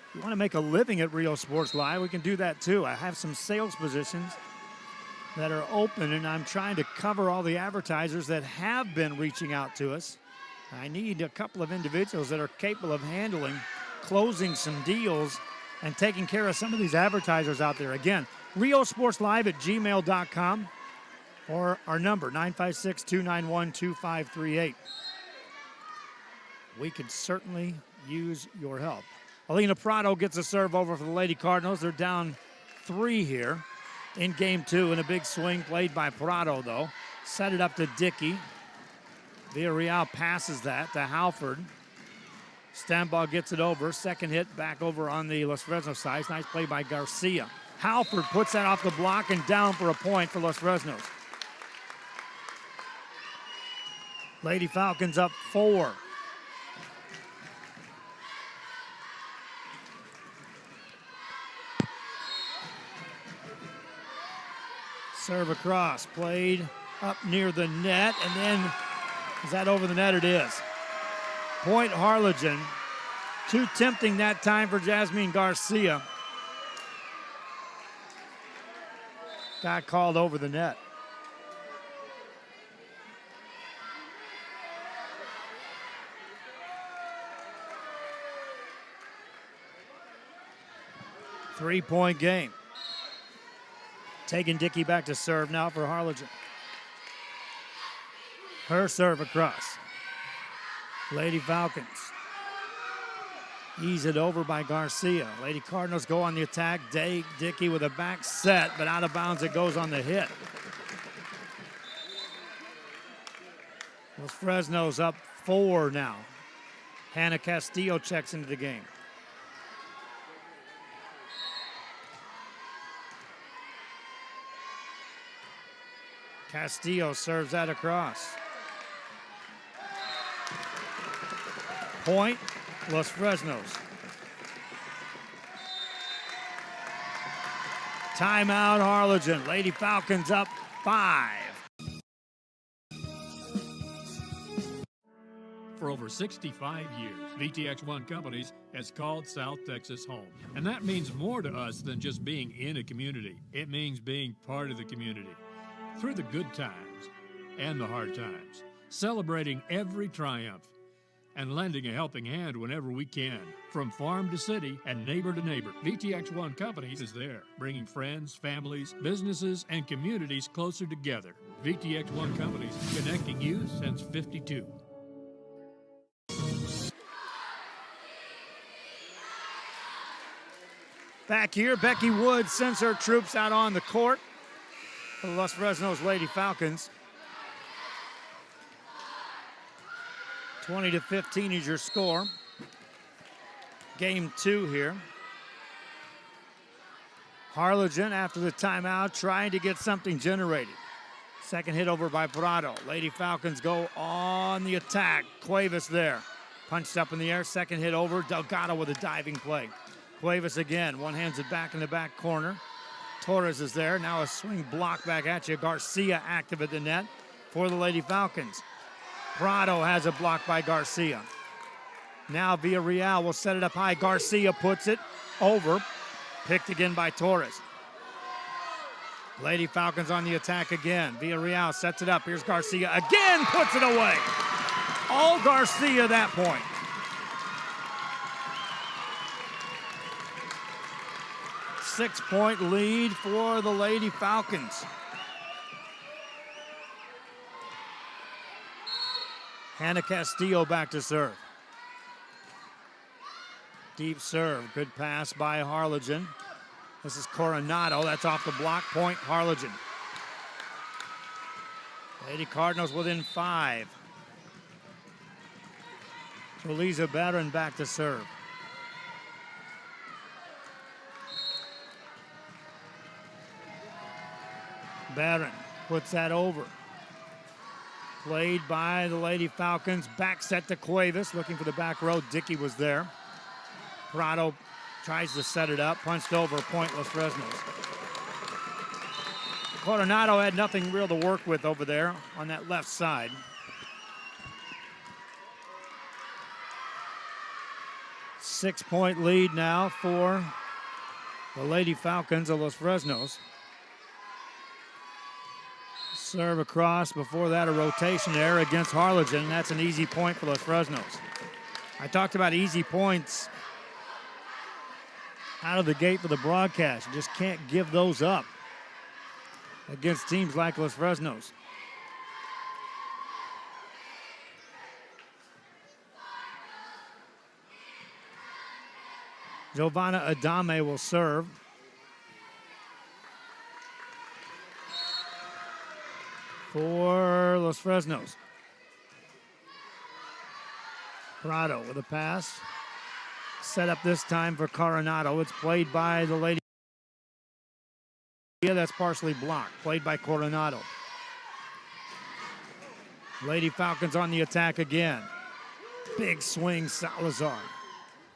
If you want to make a living at Real Sports Live, we can do that too. I have some sales positions that are open, and I'm trying to cover all the advertisers that have been reaching out to us. I need a couple of individuals that are capable of handling, closing some deals, and taking care of some of these advertisers out there. Again, RioSportsLive@gmail.com or our number, 956-291-2538. We could certainly use your help. Alina Prado gets a serve over for the Lady Cardinals. They're down 3 here in game 2, and a big swing played by Prado, though. Set it up to Dickey. Villarreal passes that to Halford. Stambaugh gets it over. Second hit back over on the Los Fresnos side. Nice play by Garcia. Halford puts that off the block and down for a point for Los Fresnos. Lady Falcons up 4. Serve across, played up near the net, and then is that over the net? It is. Point Harlingen. Too tempting that time for Jasmine Garcia. Got called over the net. Three-point game. Taking Dickey back to serve now for Harlingen. Her serve across. Lady Falcons ease it over by Garcia. Lady Cardinals go on the attack. Dickey with a back set, but out of bounds it goes on the hit. Los Fresnos up 4 now. Hannah Castillo checks into the game. Castillo serves that across. Point, Los Fresnos. Timeout, Harlingen. Lady Falcons up 5. For over 65 years, VTX1 Companies has called South Texas home. And that means more to us than just being in a community. It means being part of the community. Through the good times and the hard times, celebrating every triumph and lending a helping hand whenever we can. From farm to city and neighbor to neighbor, VTX1 Companies is there, bringing friends, families, businesses, and communities closer together. VTX1 Companies, connecting you since '52. Back here, Becky Wood sends her troops out on the court for the Los Fresnos Lady Falcons. 20-15 is your score. Game 2 here. Harlingen, after the timeout, trying to get something generated. Second hit over by Prado. Lady Falcons go on the attack. Cuevas there. Punched up in the air. Second hit over. Delgado with a diving play. Cuevas again. One hands it back in the back corner. Torres is there. Now a swing block back at you. Garcia active at the net for the Lady Falcons. Prado has a block by Garcia. Now Villarreal will set it up high. Garcia puts it over. Picked again by Torres. Lady Falcons on the attack again. Villarreal sets it up. Here's Garcia again, puts it away. All Garcia that point. Six-point lead for the Lady Falcons. Hannah Castillo back to serve. Deep serve. Good pass by Harlingen. This is Coronado. That's off the block. Point, Harlingen. Lady Cardinals within 5. Eliza Barron back to serve. Barron puts that over. Played by the Lady Falcons. Back set to Cuevas. Looking for the back row. Dickey was there. Prado tries to set it up. Punched over. Point, Los Fresnos. Coronado had nothing real to work with over there on that left side. Six-point lead now for the Lady Falcons of Los Fresnos. Serve across. Before that, a rotation error against Harlingen. That's an easy point for Los Fresnos. I talked about easy points out of the gate for the broadcast. You just can't give those up against teams like Los Fresnos. Giovanna Adame will serve. For Los Fresnos. Prado with a pass. Set up this time for Coronado. It's played by the Lady. Yeah, that's partially blocked. Played by Coronado. Lady Falcons on the attack again. Big swing, Salazar.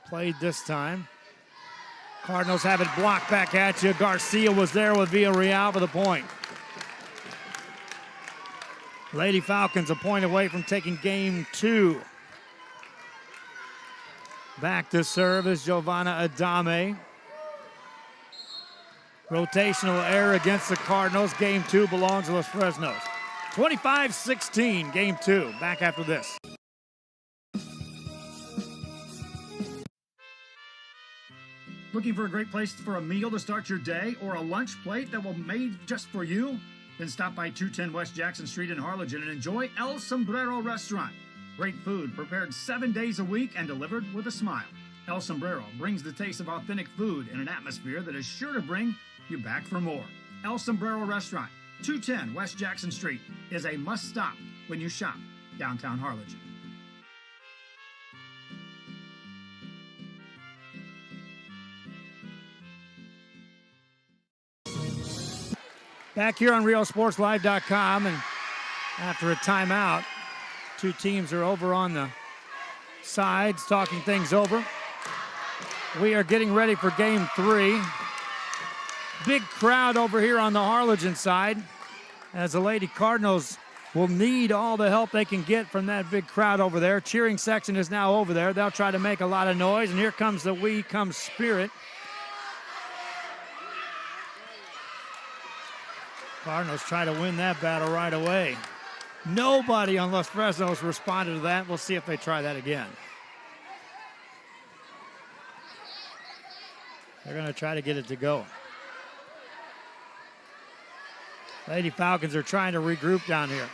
Played this time. Cardinals have it blocked back at you. Garcia was there with Villarreal for the point. Lady Falcons a point away from taking game 2. Back to serve is Giovanna Adame. Rotational error against the Cardinals. Game 2 belongs to Los Fresnos. 25-16, game 2. Back after this. Looking for a great place for a meal to start your day or a lunch plate that will be made just for you? Then stop by 210 West Jackson Street in Harlingen and enjoy El Sombrero Restaurant. Great food prepared 7 days a week and delivered with a smile. El Sombrero brings the taste of authentic food in an atmosphere that is sure to bring you back for more. El Sombrero Restaurant, 210 West Jackson Street, is a must-stop when you shop downtown Harlingen. Back here on RealSportsLive.com, and after a timeout, two teams are over on the sides talking things over. We are getting ready for game 3. Big crowd over here on the Harlingen side, as the Lady Cardinals will need all the help they can get from that big crowd over there. Cheering section is now over there. They'll try to make a lot of noise, and here comes the We Come spirit. Cardinals try to win that battle right away. Nobody on Los Fresnos responded to that. We'll see if they try that again. They're going to try to get it to go. Lady Falcons are trying to regroup down here.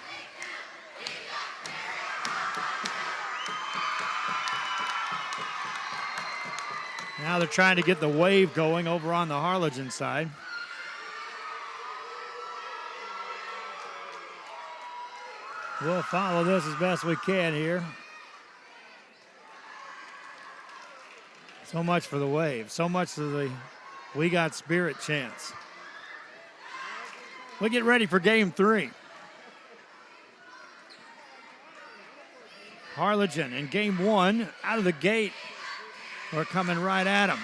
Now they're trying to get the wave going over on the Harlingen side. We'll follow this as best we can here. So much for the wave. So much to the We Got Spirit chants. We get ready for game 3. Harlingen in game 1 out of the gate. We're coming right at them.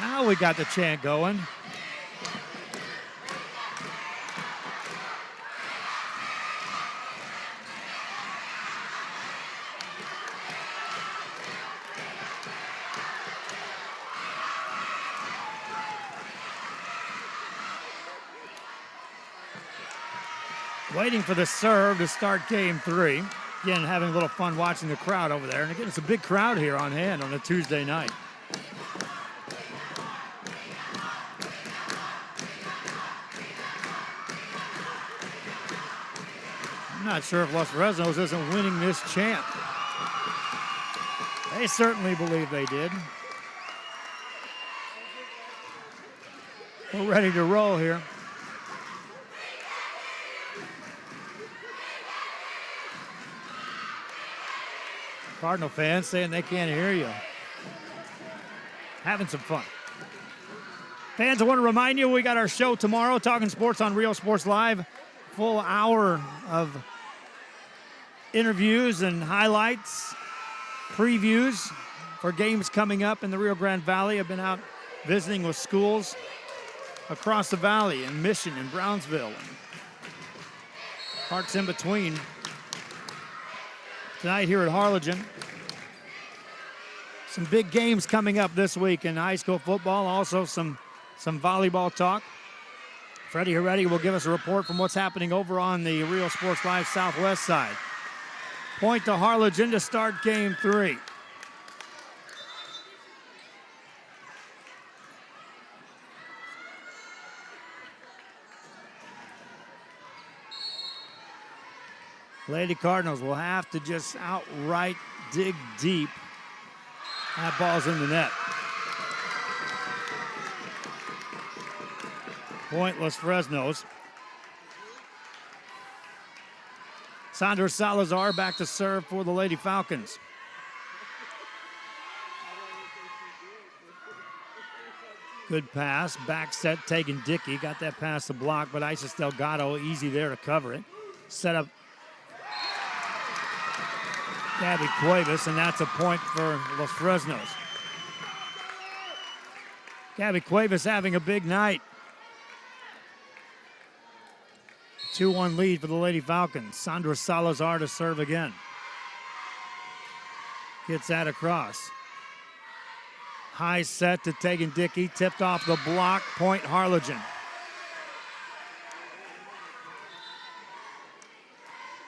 Now we got the chant going. Waiting for the serve to start game 3. Again, having a little fun watching the crowd over there. And again, it's a big crowd here on hand on a Tuesday night. I'm not sure if Los Fresnos isn't winning this chant. They certainly believe they did. We're ready to roll here. Cardinal fans saying they can't hear you. Having some fun. Fans, I want to remind you, we got our show tomorrow, Talking Sports on Real Sports Live. Full hour of interviews and highlights, previews for games coming up in the Rio Grande Valley. I've been out visiting with schools across the valley in Mission and Brownsville and parts in between. Tonight here at Harlingen. Some big games coming up this week in high school football. Also some volleyball talk. Freddie Heredia will give us a report from what's happening over on the Real Sports Live Southwest side. Point to Harlingen to start game 3. Lady Cardinals will have to just outright dig deep. That ball's in the net. Point Los Fresnos. Sandra Salazar back to serve for the Lady Falcons. Good pass, back set, taking Dickey. Got that past the block, but Isis Delgado easy there to cover it. Set up Gabby Cuevas, and that's a point for Los Fresnos. Gabby Cuevas having a big night. 2-1 lead for the Lady Falcons. Sandra Salazar to serve again. Gets that across. High set to Tegan Dickey. Tipped off the block. Point Harlingen.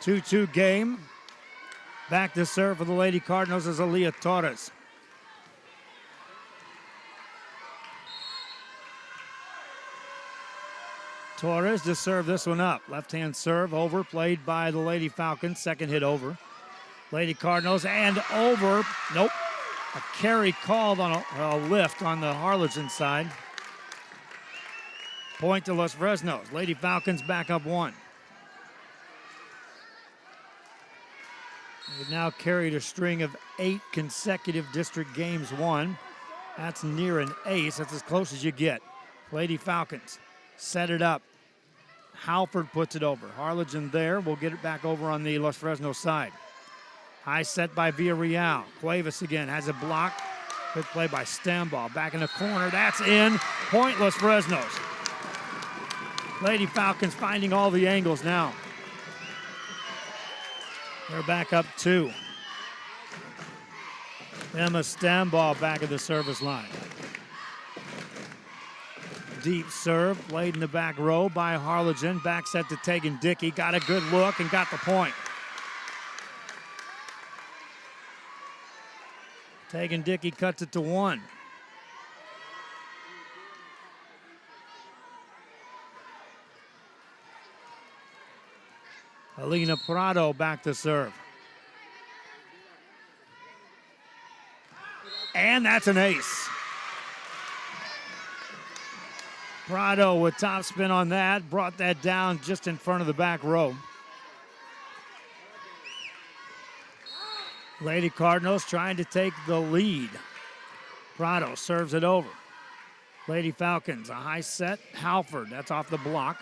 2-2 game. Back to serve for the Lady Cardinals is Aaliyah Torres. Torres to serve this one up. Left-hand serve over, played by the Lady Falcons. Second hit over. Lady Cardinals and over. Nope. A carry called on a lift on the Harlingen side. Point to Los Fresnos. Lady Falcons back up 1. They've now carried a string of 8 consecutive district games won. That's near an ace. That's as close as you get. Lady Falcons set it up. Halford puts it over. Harlingen there. We'll get it back over on the Los Fresnos side. High set by Villarreal. Cuevas again has a block. Good play by Stamball. Back in the corner. That's in. Point Los Fresnos. Lady Falcons finding all the angles now. They're back up 2. Emma Stamball back at the service line. Deep serve, played in the back row by Harlingen. Back set to Tegan Dickey. Got a good look and got the point. Tegan Dickey cuts it to 1. Alina Prado back to serve. And that's an ace. Prado with top spin on that, brought that down just in front of the back row. Lady Cardinals trying to take the lead. Prado serves it over. Lady Falcons, a high set. Halford, that's off the block.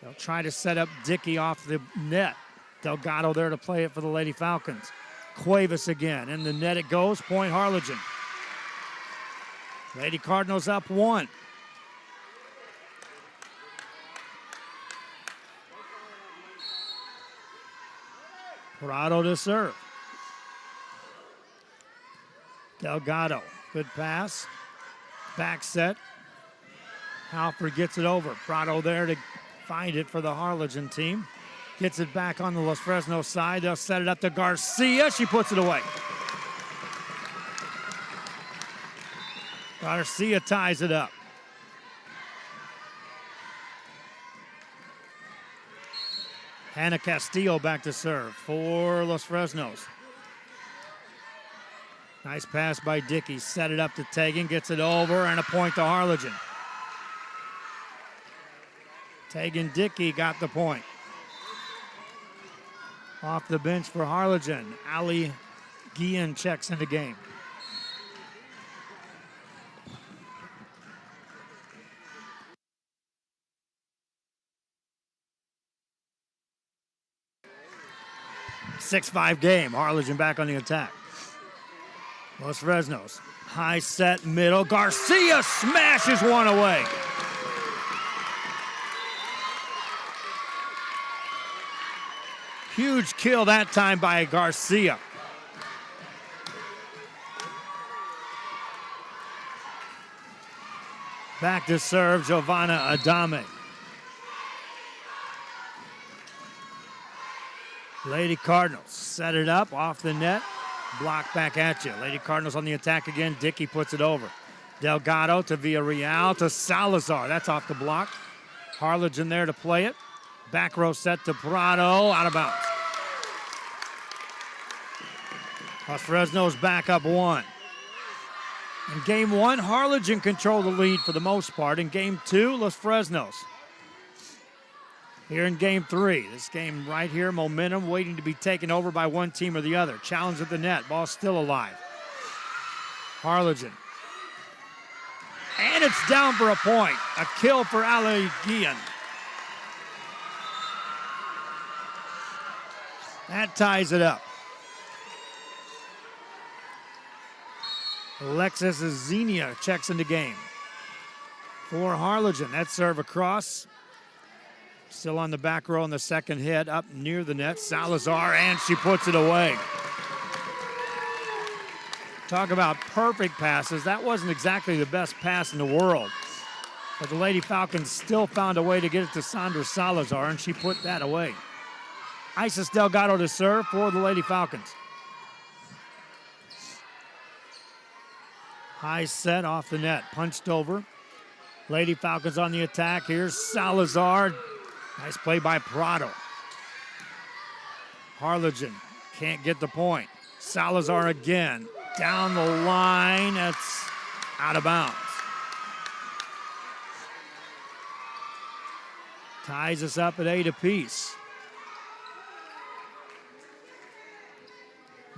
They'll try to set up Dickey off the net. Delgado there to play it for the Lady Falcons. Cuevas again. In the net it goes. Point Harlingen. Lady Cardinals up 1. Prado to serve. Delgado. Good pass. Back set. Halford gets it over. Prado there to find it for the Harlingen team. Gets it back on the Los Fresnos side. They'll set it up to Garcia. She puts it away. Garcia ties it up. Hannah Castillo back to serve for Los Fresnos. Nice pass by Dickey. Set it up to Tegan. Gets it over and a point to Harlingen. Tegan Dickey got the point. Off the bench for Harlingen. Ali Guillen checks in the game. Six-5 game. Harlingen back on the attack. Los Fresnos. High set middle. Garcia smashes one away. Huge kill that time by Garcia. Back to serve, Giovanna Adame. Lady Cardinals set it up off the net. Block back at you. Lady Cardinals on the attack again. Dickey puts it over. Delgado to Villarreal to Salazar. That's off the block. Harlingen there to play it. Back row set to Prado. Out of bounds. Los Fresnos back up 1. In game 1, Harlingen controlled the lead for the most part. In game 2, Los Fresnos. Here in game 3, this game right here, momentum waiting to be taken over by one team or the other. Challenge at the net, ball still alive. Harlingen. And it's down for a point. A kill for Ali Guillen. That ties it up. Alexis Zenia checks in the game. For Harlingen, that serve across. Still on the back row in the second hit, up near the net. Salazar, and she puts it away. Talk about perfect passes. That wasn't exactly the best pass in the world. But the Lady Falcons still found a way to get it to Sandra Salazar, and she put that away. Isis Delgado to serve for the Lady Falcons. High set off the net, punched over. Lady Falcons on the attack. Here's Salazar. Nice play by Prado. Harlingen can't get the point. Salazar again. Down the line. That's out of bounds. Ties us up at 8 apiece.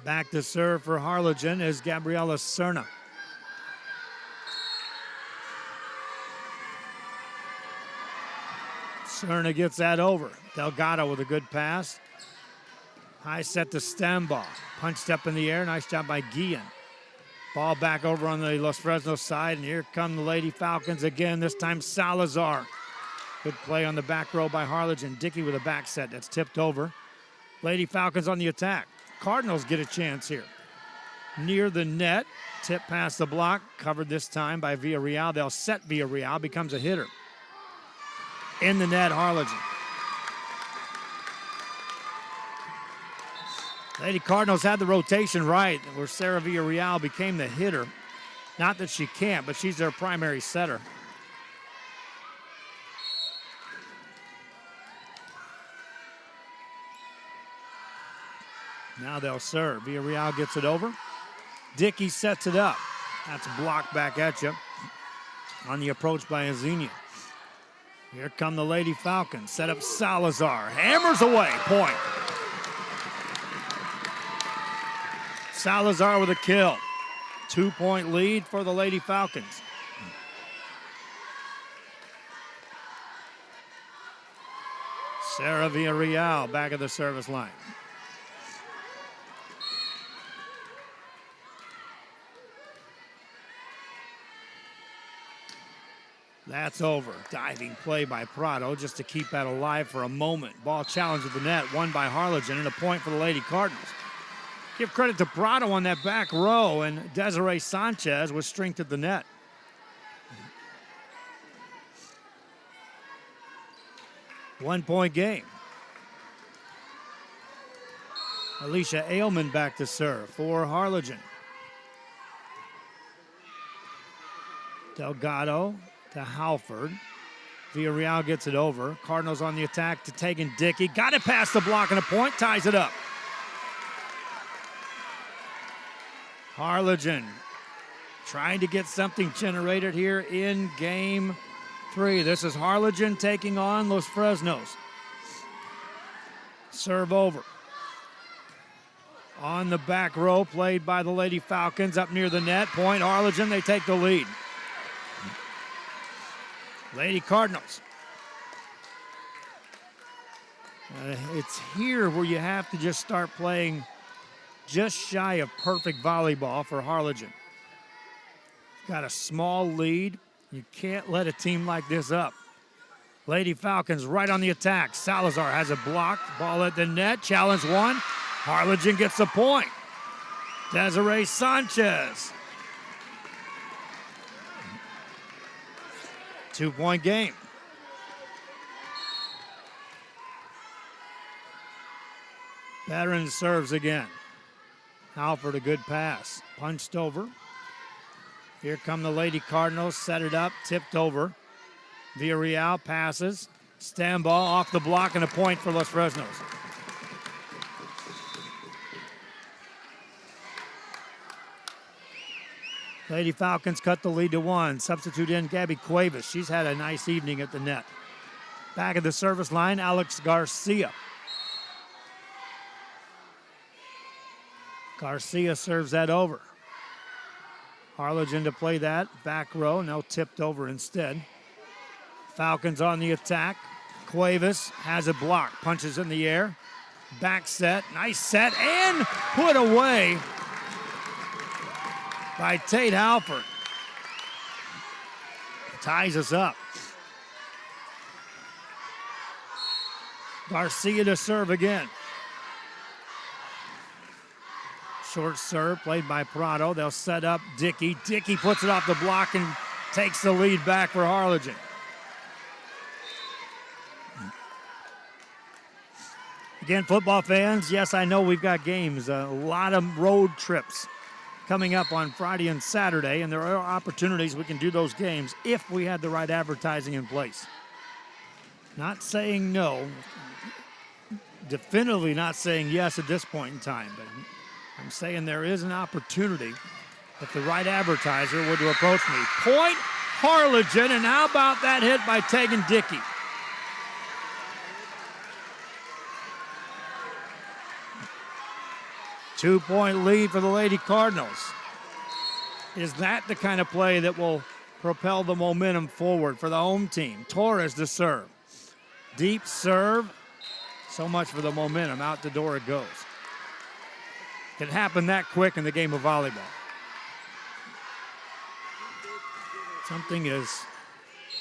Back to serve for Harlingen is Gabriela Serna. Serna gets that over. Delgado with a good pass. High set to Stambaugh. Punched up in the air. Nice job by Guillen. Ball back over on the Los Fresnos side, and here come the Lady Falcons again. This time Salazar. Good play on the back row by Harlingen. Dickey with a back set that's tipped over. Lady Falcons on the attack. Cardinals get a chance here. Near the net. Tip past the block. Covered this time by Villarreal. They'll set Villarreal. Becomes a hitter. In the net, Harlingen. Lady Cardinals had the rotation right, where Sarah Villarreal became the hitter. Not that she can't, but she's their primary setter. Now they'll serve. Villarreal gets it over. Dickey sets it up. That's blocked back at you on the approach by Azenia. Here come the Lady Falcons. Set up Salazar. Hammers away. Point. Salazar with a kill. 2-point lead for the Lady Falcons. Sarah Villarreal back at the service line. That's over. Diving play by Prado just to keep that alive for a moment. Ball challenge at the net, won by Harlingen, and a point for the Lady Cardinals. Give credit to Prado on that back row, and Desiree Sanchez with strength at the net. One-point game. Alicia Ailman back to serve for Harlingen. Delgado to Halford. Villarreal gets it over. Cardinals on the attack to Tegan Dickey. Got it past the block and a point. Ties it up. Harlingen trying to get something generated here in game 3. This is Harlingen taking on Los Fresnos. Serve over. On the back row, played by the Lady Falcons up near the net. Point Harlingen, they take the lead. Lady Cardinals. It's here where you have to just start playing just shy of perfect volleyball for Harlingen. Got a small lead. You can't let a team like this up. Lady Falcons right on the attack. Salazar has it blocked. Ball at the net. Challenge won. Harlingen gets the point. Desiree Sanchez. 2-point game. Veteran serves again. Halford, a good pass. Punched over. Here come the Lady Cardinals. Set it up. Tipped over. Villarreal passes. Stand ball off the block and a point for Los Fresnos. Lady Falcons cut the lead to 1. Substitute in Gabby Cuevas. She's had a nice evening at the net. Back at the service line, Alex Garcia. Garcia serves that over. Harlingen to play that. Back row, now tipped over instead. Falcons on the attack. Cuevas has it blocked. Punches in the air. Back set. Nice set. And put away by Tate Halford. Ties us up. Garcia to serve again. Short serve played by Prado. They'll set up Dickey. Dickey puts it off the block and takes the lead back for Harlingen. Again, football fans, yes, I know we've got games, a lot of road trips coming up on Friday and Saturday, and there are opportunities we can do those games if we had the right advertising in place. Not saying no, definitively not saying yes at this point in time, but I'm saying there is an opportunity if the right advertiser were to approach me. Point Harlingen, and how about that hit by Tegan Dickey? Two-point lead for the Lady Cardinals. Is that the kind of play that will propel the momentum forward for the home team? Torres to serve. Deep serve. So much for the momentum. Out the door it goes. Can happen that quick in the game of volleyball. Something is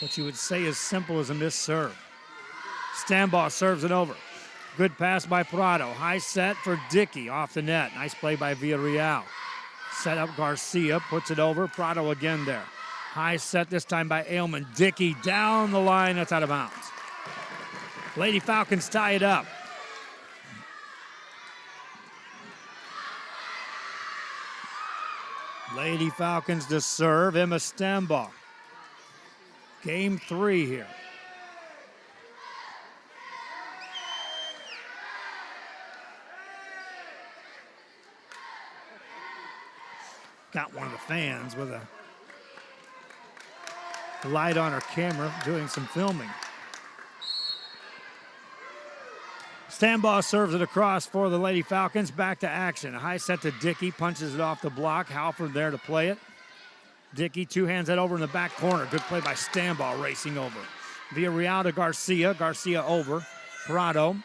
what you would say as simple as a missed serve. Stambaugh serves it over. Good pass by Prado. High set for Dickey off the net. Nice play by Villarreal. Set up Garcia, puts it over. Prado again there. High set this time by Ailman. Dickey down the line. That's out of bounds. Lady Falcons tie it up. Lady Falcons to serve. Emma Stambaugh. Game 3 here. got one of the fans with a light on her camera doing some filming. Stambaugh serves it across for the Lady Falcons. Back to action. A high set to Dickey. Punches it off the block. Halford there to play it. Dickey two hands that over in the back corner. Good play by Stambaugh racing over. Villarreal to Garcia. Garcia over. Prado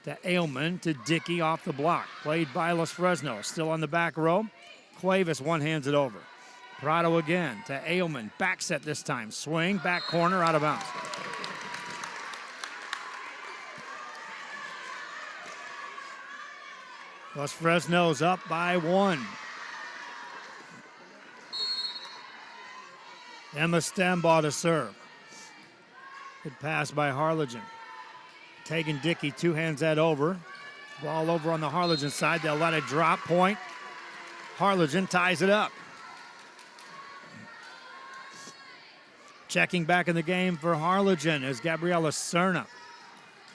to Ailman to Dickey off the block. Played by Los Fresnos. Still on the back row. Cuevas one hands it over. Prado again to Ailman. Back set this time. Swing. Back corner. Out of bounds. Los Fresnos up by 1. Emma Stambaugh to serve. Good pass by Harlingen. Tegan Dickey two hands that over. Ball over on the Harlingen side. They'll let it drop. Point. Harlingen ties it up. Checking back in the game for Harlingen is Gabriela Serna.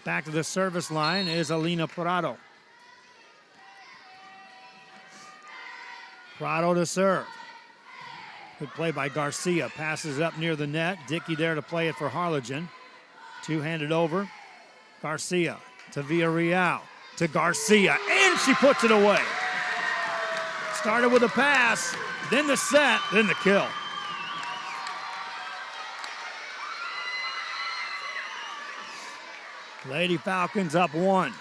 Back to the service line is Alina Prado. Prado to serve. Good play by Garcia. Passes up near the net. Dickey there to play it for Harlingen. Two-handed over. Garcia to Villarreal. To Garcia. And she puts it away. Started with a pass. Then the set. Then the kill. Lady Falcons up 1.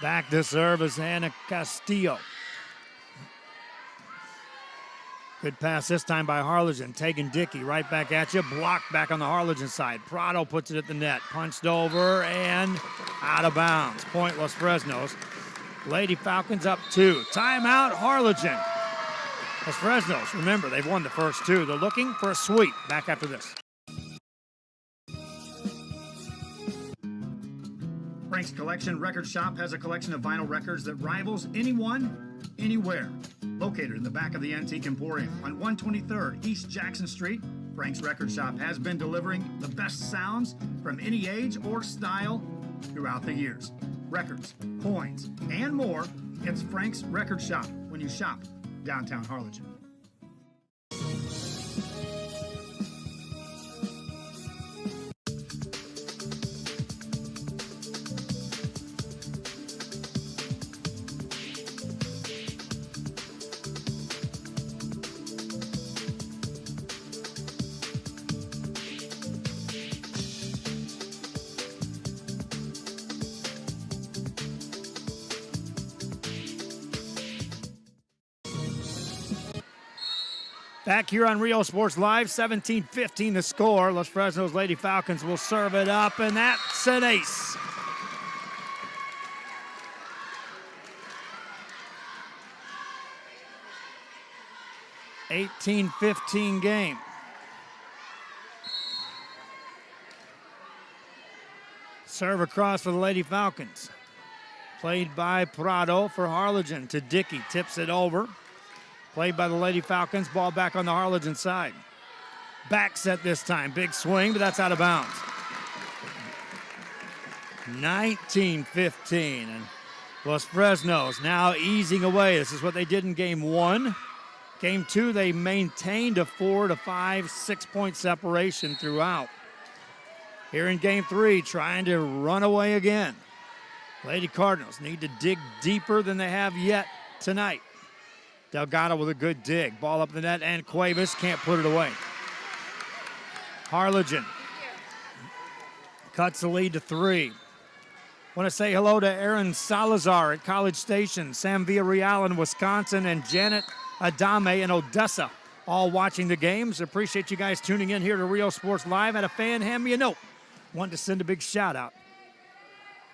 Back to serve is Ana Castillo. Good pass this time by Harlingen. Taking Dickey right back at you. Blocked back on the Harlingen side. Prado puts it at the net. Punched over and out of bounds. Point Los Fresnos. Lady Falcons up 2. Timeout Harlingen. Los Fresnos, remember, they've won the first 2. They're looking for a sweep. Back after this. Frank's Collection Record Shop has a collection of vinyl records that rivals anyone, anywhere. Located in the back of the Antique Emporium on 123rd East Jackson Street, Frank's Record Shop has been delivering the best sounds from any age or style throughout the years. Records, coins, and more. It's Frank's Record Shop when you shop downtown Harlingen. Back here on Rio Sports Live, 17-15 the score. Los Fresnos Lady Falcons will serve it up, and that's an ace. (18-15) game. Serve across for the Lady Falcons. Played by Prado for Harlingen to Dickey. Tips it over. Played by the Lady Falcons. Ball back on the Harlingen side. Back set this time. Big swing, but that's out of bounds. 19-15. And Los Fresnos now easing away. This is what they did in game 1. Game 2, they maintained a 4 to 5, 6-point separation throughout. Here in game 3, trying to run away again. Lady Cardinals need to dig deeper than they have yet tonight. Delgado with a good dig. Ball up the net, and Cuevas can't put it away. Harlingen cuts the lead to 3. Want to say hello to Aaron Salazar at College Station, Sam Villarreal in Wisconsin, and Janet Adame in Odessa, all watching the games. Appreciate you guys tuning in here to Rio Sports Live. Had a fan hand me a note. Wanted to send a big shout out.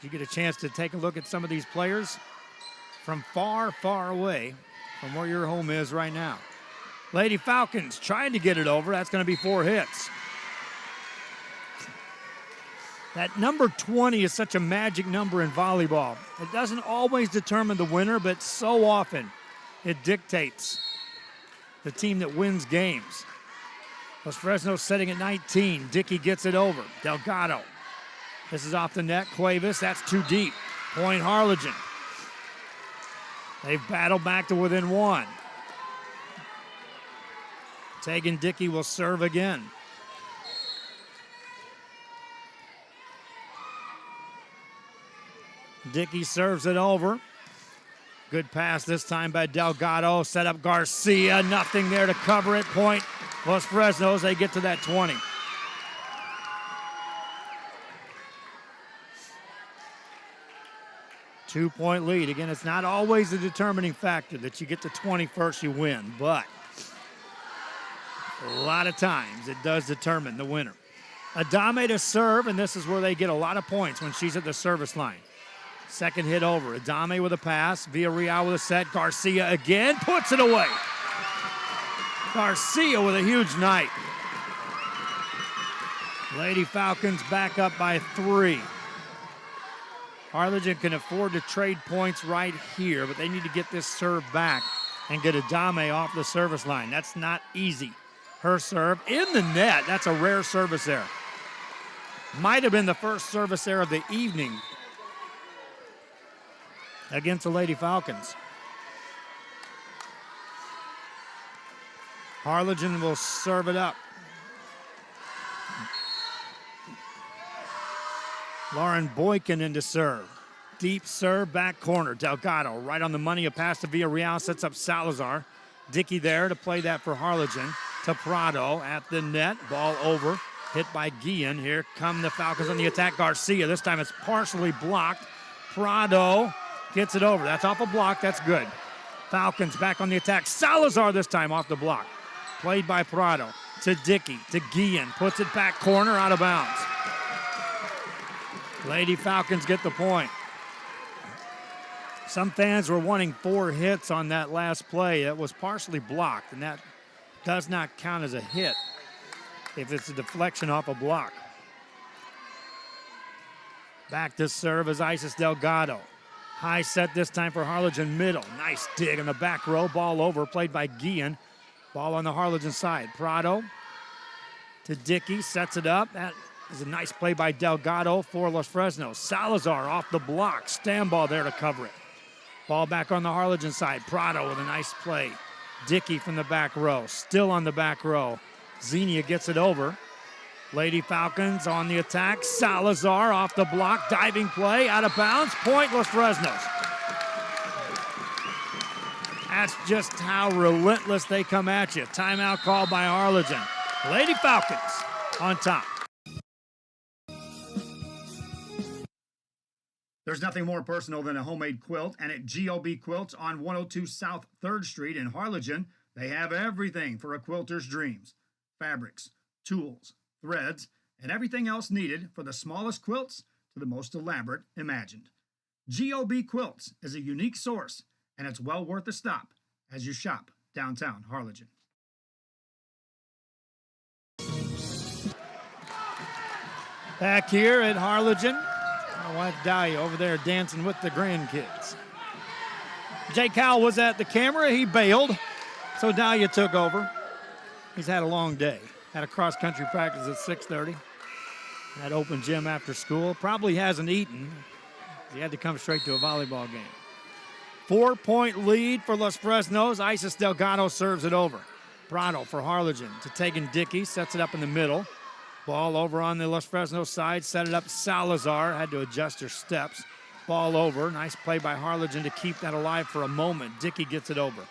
Did you get a chance to take a look at some of these players from far, far away from where your home is right now? Lady Falcons trying to get it over. That's going to be 4 hits. That number 20 is such a magic number in volleyball. It doesn't always determine the winner, but so often it dictates the team that wins games. Los Fresnos setting at 19. Dickey gets it over. Delgado. This is off the net. Cuevas, that's too deep. Point Harlingen. They've battled back to within one. Tegan Dickey will serve again. Dickey serves it over. Good pass this time by Delgado. Set up Garcia. Nothing there to cover it. Point Los Fresnos. They get to that 20. Two-point lead. Again, it's not always a determining factor that you get to 20 first, you win. But a lot of times it does determine the winner. Adame to serve, and this is where they get a lot of points when she's at the service line. Second hit over. Adame with a pass. Villarreal with a set. Garcia again. Puts it away. Garcia with a huge night. Lady Falcons back up by 3. Harlingen can afford to trade points right here, but they need to get this serve back and get Adame off the service line. That's not easy. Her serve in the net. That's a rare service error. Might have been the first service error of the evening against the Lady Falcons. Harlingen will serve it up. Lauren Boykin into serve. Deep serve, back corner. Delgado right on the money. A pass to Villarreal sets up Salazar. Dickey there to play that for Harlingen. To Prado at the net. Ball over. Hit by Guillen. Here come the Falcons on the attack. Garcia. This time it's partially blocked. Prado gets it over. That's off a block. That's good. Falcons back on the attack. Salazar this time off the block. Played by Prado. To Dickey. To Guillen. Puts it back corner, out of bounds. Lady Falcons get the point. Some fans were wanting 4 hits on that last play. It was partially blocked, and that does not count as a hit if it's a deflection off a block. Back to serve is Isis Delgado. High set this time for Harlingen middle. Nice dig in the back row. Ball over, played by Guillen. Ball on the Harlingen side. Prado to Dickey, sets it up. That is a nice play by Delgado for Los Fresnos. Salazar off the block. Stand ball there to cover it. Ball back on the Harlingen side. Prado with a nice play. Dickey from the back row. Still on the back row. Xenia gets it over. Lady Falcons on the attack. Salazar off the block. Diving play. Out of bounds. Point Los Fresnos. That's just how relentless they come at you. Timeout called by Harlingen. Lady Falcons on top. There's nothing more personal than a homemade quilt, and at GOB Quilts on 102 South 3rd Street in Harlingen, they have everything for a quilter's dreams. Fabrics, tools, threads, and everything else needed for the smallest quilts to the most elaborate imagined. GOB Quilts is a unique source, and it's well worth a stop as you shop downtown Harlingen. Back here at Harlingen, my wife Dahlia over there dancing with the grandkids. Jay Cowell was at the camera. He bailed, so Dahlia took over. He's had a long day. Had a cross-country practice at 6:30. Had open gym after school. Probably hasn't eaten. He had to come straight to a volleyball game. 4-point lead for Los Fresnos. Isis Delgado serves it over. Prado for Harlingen to Tegan Dickey. Sets it up in the middle. Ball over on the Los Fresnos side. Set it up Salazar. Had to adjust her steps. Ball over. Nice play by Harlingen to keep that alive for a moment. Dickey gets it over.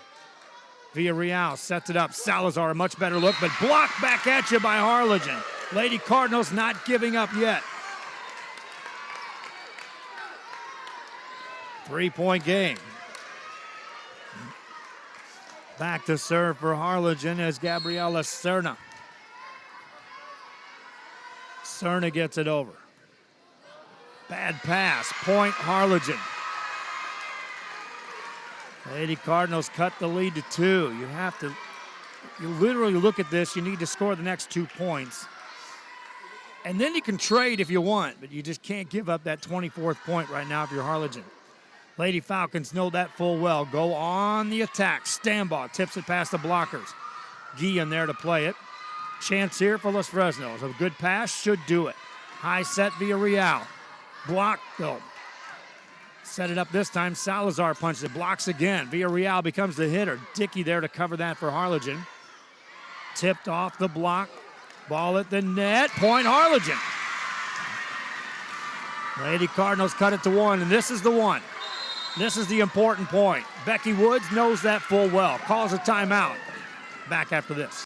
Villarreal sets it up. Salazar, a much better look, but blocked back at you by Harlingen. Lady Cardinals not giving up yet. 3-point game. Back to serve for Harlingen as Gabriela Serna. Serna gets it over. Bad pass. Point Harlingen. Lady Cardinals cut the lead to 2. You literally look at this. You need to score the next 2 points. And then you can trade if you want, but you just can't give up that 24th point right now if you're Harlingen. Lady Falcons know that full well. Go on the attack. Stand ball. Tips it past the blockers. Guillen there to play it. Chance here for Los Fresnos. A good pass should do it. High set Villarreal. Blocked though. Set it up this time. Salazar punches it. Blocks again. Villarreal becomes the hitter. Dickey there to cover that for Harlingen. Tipped off the block. Ball at the net. Point Harlingen. Lady Cardinals cut it to 1, and this is the one. This is the important point. Becky Woods knows that full well. Calls a timeout. Back after this.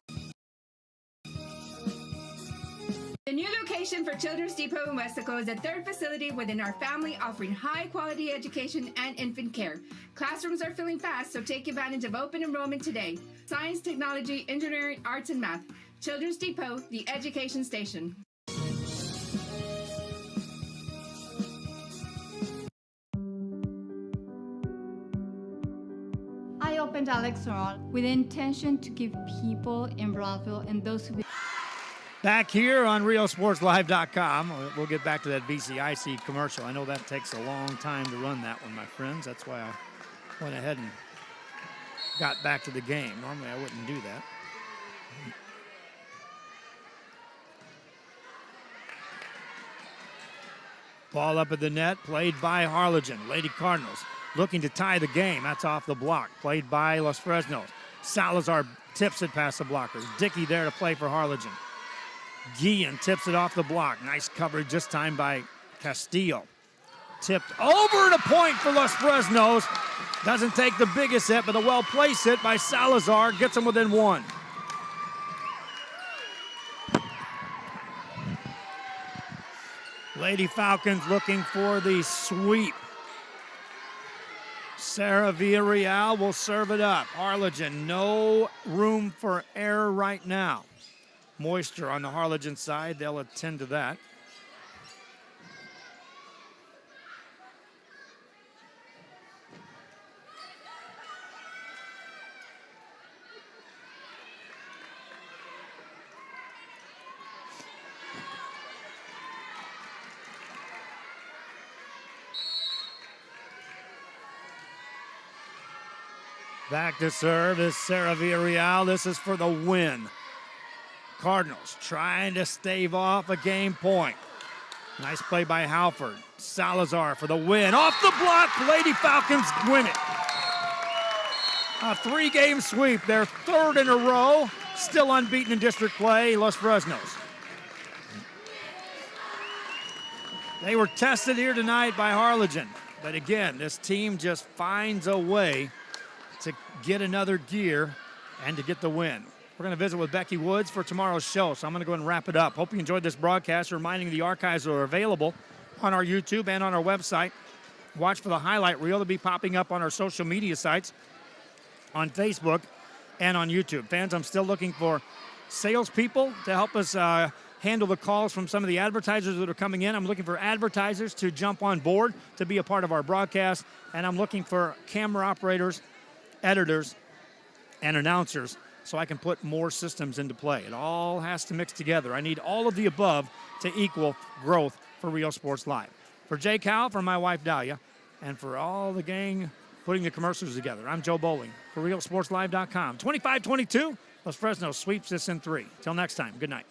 The new location for Children's Depot in Westaco is a third facility within our family offering high-quality education and infant care. Classrooms are filling fast, so take advantage of open enrollment today. Science, technology, engineering, arts, and math. Children's Depot, the education station. I opened Alex Oral with the intention to give people in Brownfield and those who... Back here on RioSportsLive.com. We'll get back to that BCIC commercial. I know that takes a long time to run that one, my friends. That's why I went ahead and got back to the game. Normally I wouldn't do that. Ball up at the net, played by Harlingen. Lady Cardinals looking to tie the game. That's off the block, played by Los Fresnos. Salazar tips it past the blockers. Dickey there to play for Harlingen. Guillen tips it off the block. Nice coverage this time by Castillo. Tipped over to point for Los Fresnos. Doesn't take the biggest hit, but a well-placed hit by Salazar gets him within 1. Lady Falcons looking for the sweep. Sarah Villarreal will serve it up. Harlingen, no room for error right now. Moisture on the Harlingen side, they'll attend to that. Back to serve is Sarah Villarreal. This is for the win. Cardinals trying to stave off a game point. Nice play by Halford. Salazar for the win. Off the block, Lady Falcons win it. A 3-game sweep, their 3rd in a row. Still unbeaten in district play, Los Fresnos. They were tested here tonight by Harlingen. But again, this team just finds a way to get another gear and to get the win. We're going to visit with Becky Woods for tomorrow's show, so I'm going to go ahead and wrap it up. Hope you enjoyed this broadcast. Reminding you the archives are available on our YouTube and on our website. Watch for the highlight reel to be popping up on our social media sites, on Facebook and on YouTube. Fans, I'm still looking for salespeople to help us handle the calls from some of the advertisers that are coming in. I'm looking for advertisers to jump on board to be a part of our broadcast, and I'm looking for camera operators, editors, and announcers so I can put more systems into play. It all has to mix together. I need all of the above to equal growth for Real Sports Live. For Jay Cowell, for my wife Dahlia, and for all the gang putting the commercials together, I'm Joe Bowling for RealSportsLive.com. 25-22, Los Fresnos sweeps this in 3. Till next time, good night.